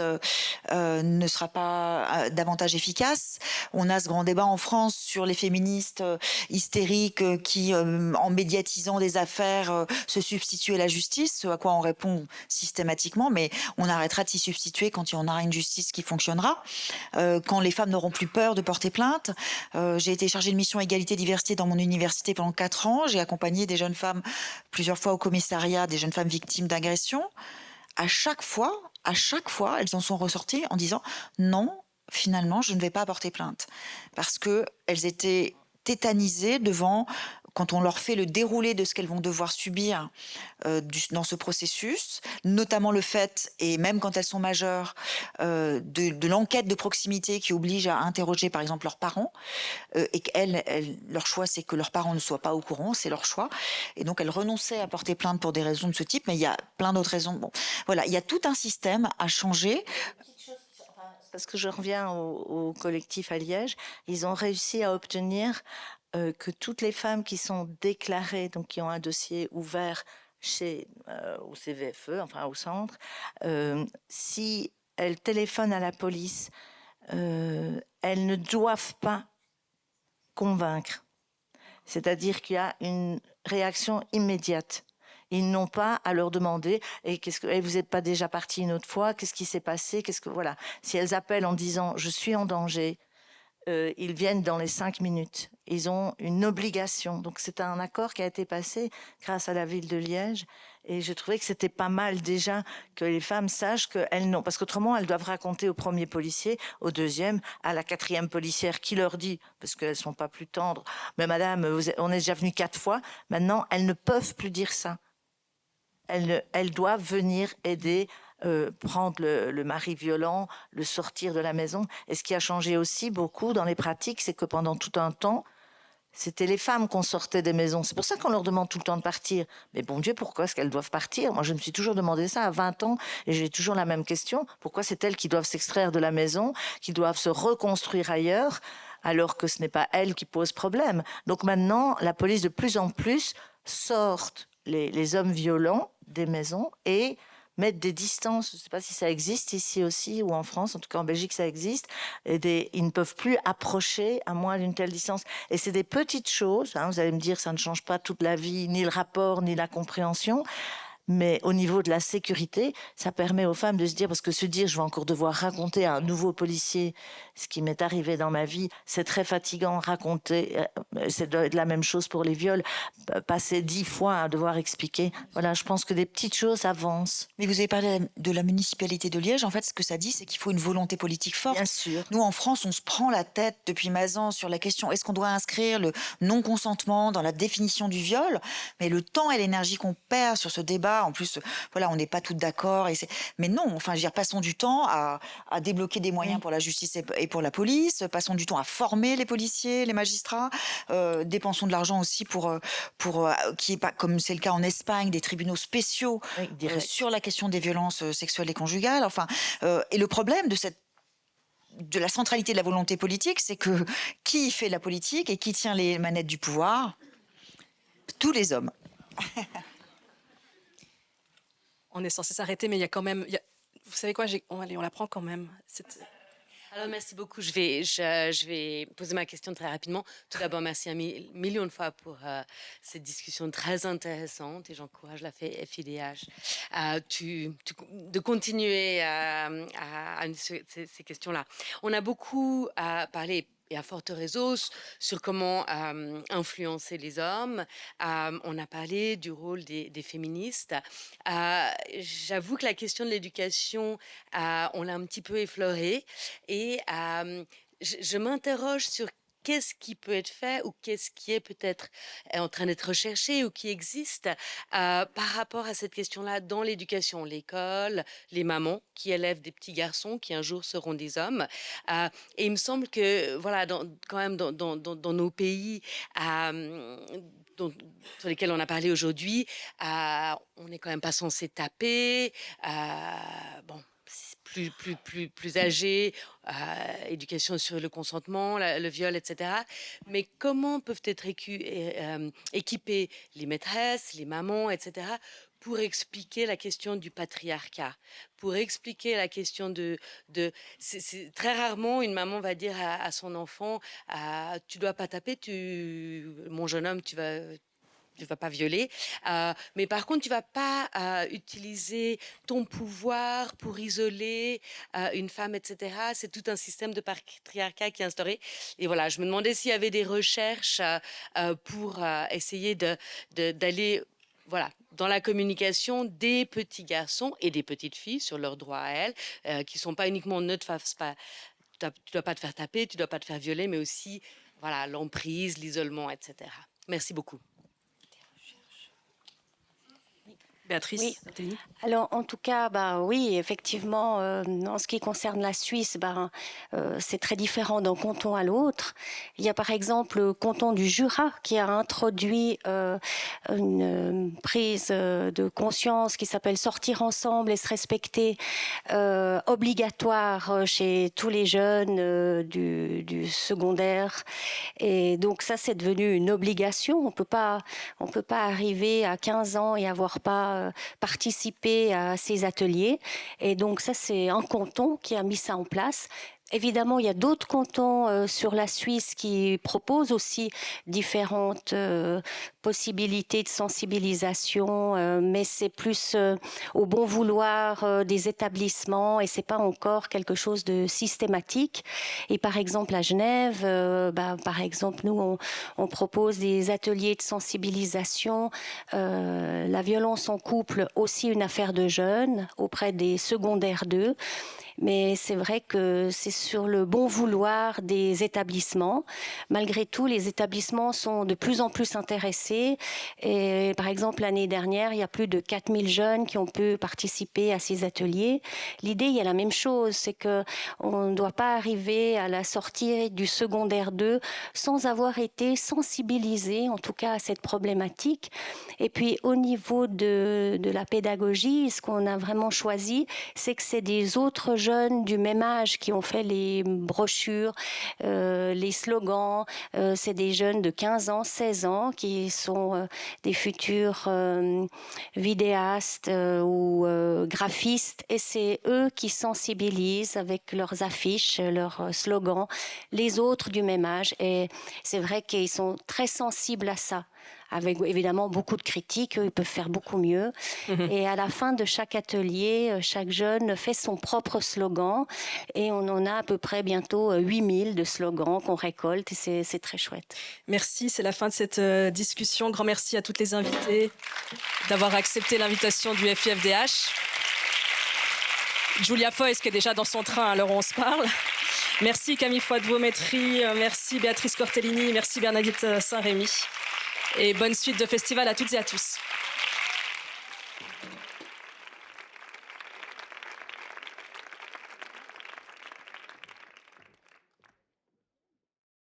ne sera pas davantage efficace. On a ce grand débat en France sur les féministes hystériques qui, en médiatisant des affaires, se substituent à la justice, ce à quoi on répond systématiquement, mais on arrêtera de s'y substituer quand il y en aura une justice qui fonctionnera. Quand les femmes n'auront plus peur de porter plainte. J'ai été chargée de mission égalité-diversité dans mon université pendant 4 ans. J'ai accompagné des jeunes femmes plusieurs fois au commissariat, des jeunes femmes victimes d'agressions. À chaque fois, elles en sont ressorties en disant non, finalement, je ne vais pas porter plainte. Parce qu'elles étaient tétanisées devant, quand on leur fait le déroulé de ce qu'elles vont devoir subir dans ce processus, notamment le fait, et même quand elles sont majeures, de l'enquête de proximité qui oblige à interroger par exemple leurs parents, et leur choix c'est que leurs parents ne soient pas au courant, c'est leur choix, et donc elles renonçaient à porter plainte pour des raisons de ce type, mais il y a plein d'autres raisons. Bon, voilà, il y a tout un système à changer.
Parce que je reviens au collectif à Liège, ils ont réussi à obtenir que toutes les femmes qui sont déclarées, donc qui ont un dossier ouvert au CVFE, enfin au centre, si elles téléphonent à la police, elles ne doivent pas convaincre. C'est-à-dire qu'il y a une réaction immédiate. Ils n'ont pas à leur demander vous n'êtes pas déjà parti une autre fois, qu'est-ce qui s'est passé, voilà. Si elles appellent en disant je suis en danger, ils viennent dans les 5 minutes. Ils ont une obligation. Donc c'est un accord qui a été passé grâce à la ville de Liège. Et je trouvais que c'était pas mal déjà que les femmes sachent qu'elles n'ont... Parce qu'autrement, elles doivent raconter au premier policier, au deuxième, à la 4e policière qui leur dit, parce qu'elles sont pas plus tendres, mais madame, on est déjà venu 4 fois. Maintenant, elles ne peuvent plus dire ça. Elles doivent venir aider, prendre le mari violent, le sortir de la maison. Et ce qui a changé aussi beaucoup dans les pratiques, c'est que pendant tout un temps, c'était les femmes qu'on sortait des maisons. C'est pour ça qu'on leur demande tout le temps de partir. Mais bon Dieu, pourquoi est-ce qu'elles doivent partir? Moi, je me suis toujours demandé ça à 20 ans et j'ai toujours la même question. Pourquoi c'est elles qui doivent s'extraire de la maison, qui doivent se reconstruire ailleurs, alors que ce n'est pas elles qui posent problème? Donc maintenant, la police de plus en plus sortent les hommes violents des maisons et mettre des distances. Je ne sais pas si ça existe ici aussi ou en France, en tout cas en Belgique ça existe, et ils ne peuvent plus approcher à moins d'une telle distance. Et c'est des petites choses, vous allez me dire ça ne change pas toute la vie, ni le rapport, ni la compréhension, Mais au niveau de la sécurité, ça permet aux femmes de se dire, parce que se dire, je vais encore devoir raconter à un nouveau policier ce qui m'est arrivé dans ma vie, c'est très fatigant. Raconter, c'est de la même chose pour les viols. Passer 10 fois à devoir expliquer. Voilà, je pense que des petites choses avancent.
Mais vous avez parlé de la municipalité de Liège. En fait, ce que ça dit, c'est qu'il faut une volonté politique forte.
Bien sûr.
Nous, en France, on se prend la tête depuis Mazan sur la question est-ce qu'on doit inscrire le non-consentement dans la définition du viol? Mais le temps et l'énergie qu'on perd sur ce débat, en plus, voilà, on n'est pas toutes d'accord. Mais non, enfin, je veux dire, passons du temps à débloquer des moyens pour la justice et pour la police. Passons du temps à former les policiers, les magistrats. Dépensons de l'argent aussi pour qui est pas comme c'est le cas en Espagne, des tribunaux spéciaux sur la question des violences sexuelles et conjugales. Enfin, et le problème de la centralité de la volonté politique, c'est que qui fait la politique et qui tient les manettes du pouvoir? Tous les hommes.
On est censé s'arrêter, mais il y a quand même... Vous savez quoi, allez, on la prend quand même.
Alors, merci beaucoup. Je vais poser ma question très rapidement. Tout d'abord, merci un million de fois pour cette discussion très intéressante et j'encourage la FIDH de continuer ces questions-là. On a beaucoup parlé et à forte raison sur comment influencer les hommes. On a parlé du rôle des féministes. J'avoue que la question de l'éducation, on l'a un petit peu effleurée. Et je m'interroge sur qu'est-ce qui peut être fait ou qu'est-ce qui est peut-être en train d'être recherché ou qui existe par rapport à cette question-là dans l'éducation, l'école, les mamans qui élèvent des petits garçons qui un jour seront des hommes. Et il me semble que, voilà, quand même dans nos pays sur lesquels on a parlé aujourd'hui, on n'est quand même pas censé taper. Bon, plus âgés, éducation sur le consentement, le viol, etc. Mais comment peuvent être équipées les maîtresses, les mamans, etc., pour expliquer la question du patriarcat, pour expliquer la question c'est très rarement une maman va dire à son enfant tu dois pas taper, mon jeune homme, tu vas pas violer, mais par contre, tu vas pas utiliser ton pouvoir pour isoler une femme, etc. C'est tout un système de patriarcat qui est instauré. Et voilà, je me demandais s'il y avait des recherches pour essayer d'aller, voilà, dans la communication des petits garçons et des petites filles sur leurs droits à elles, qui sont pas uniquement ne te fasses pas, tu dois pas te faire taper, tu dois pas te faire violer, mais aussi, voilà, l'emprise, l'isolement, etc. Merci beaucoup.
Béatrice,
Oui.
Nathalie.
Alors, en tout cas, oui, effectivement, en ce qui concerne la Suisse, c'est très différent d'un canton à l'autre. Il y a par exemple le canton du Jura qui a introduit une prise de conscience qui s'appelle Sortir ensemble et se respecter, obligatoire chez tous les jeunes du secondaire. Et donc ça, c'est devenu une obligation. On peut pas arriver à 15 ans et avoir pas participer à ces ateliers. Et donc ça, c'est un canton qui a mis ça en place. Évidemment, il y a d'autres cantons sur la Suisse qui proposent aussi différentes possibilités de sensibilisation, mais c'est plus au bon vouloir des établissements et c'est pas encore quelque chose de systématique. Et par exemple à Genève, par exemple nous on propose des ateliers de sensibilisation, la violence en couple aussi une affaire de jeunes auprès des secondaires 2. Mais c'est vrai que c'est sur le bon vouloir des établissements. Malgré tout, les établissements sont de plus en plus intéressés. Et par exemple, l'année dernière, il y a plus de 4000 jeunes qui ont pu participer à ces ateliers. L'idée, il y a la même chose, c'est qu'on ne doit pas arriver à la sortie du secondaire 2 sans avoir été sensibilisé, en tout cas, à cette problématique. Et puis, au niveau de la pédagogie, ce qu'on a vraiment choisi, c'est que c'est des autres jeunes du même âge qui ont fait les brochures, les slogans. C'est des jeunes de 15 ans, 16 ans qui sont des futurs vidéastes ou graphistes. Et c'est eux qui sensibilisent avec leurs affiches, leurs slogans, les autres du même âge. Et c'est vrai qu'ils sont très sensibles à ça. avec évidemment beaucoup de critiques. Eux, ils peuvent faire beaucoup mieux. Et à la fin de chaque atelier, chaque jeune fait son propre slogan. Et on en a à peu près bientôt 8000 de slogans qu'on récolte. Et c'est très chouette.
Merci, c'est la fin de cette discussion. Grand merci à toutes les invitées d'avoir accepté l'invitation du FIFDH. Julia Foyce, qui est déjà dans son train à l'heure où on se parle. Merci Camille Foix-de-Vaumétry, merci Béatrice Cortellini, merci Bernadette Saint-Rémy. Et bonne suite de festival à toutes et à tous.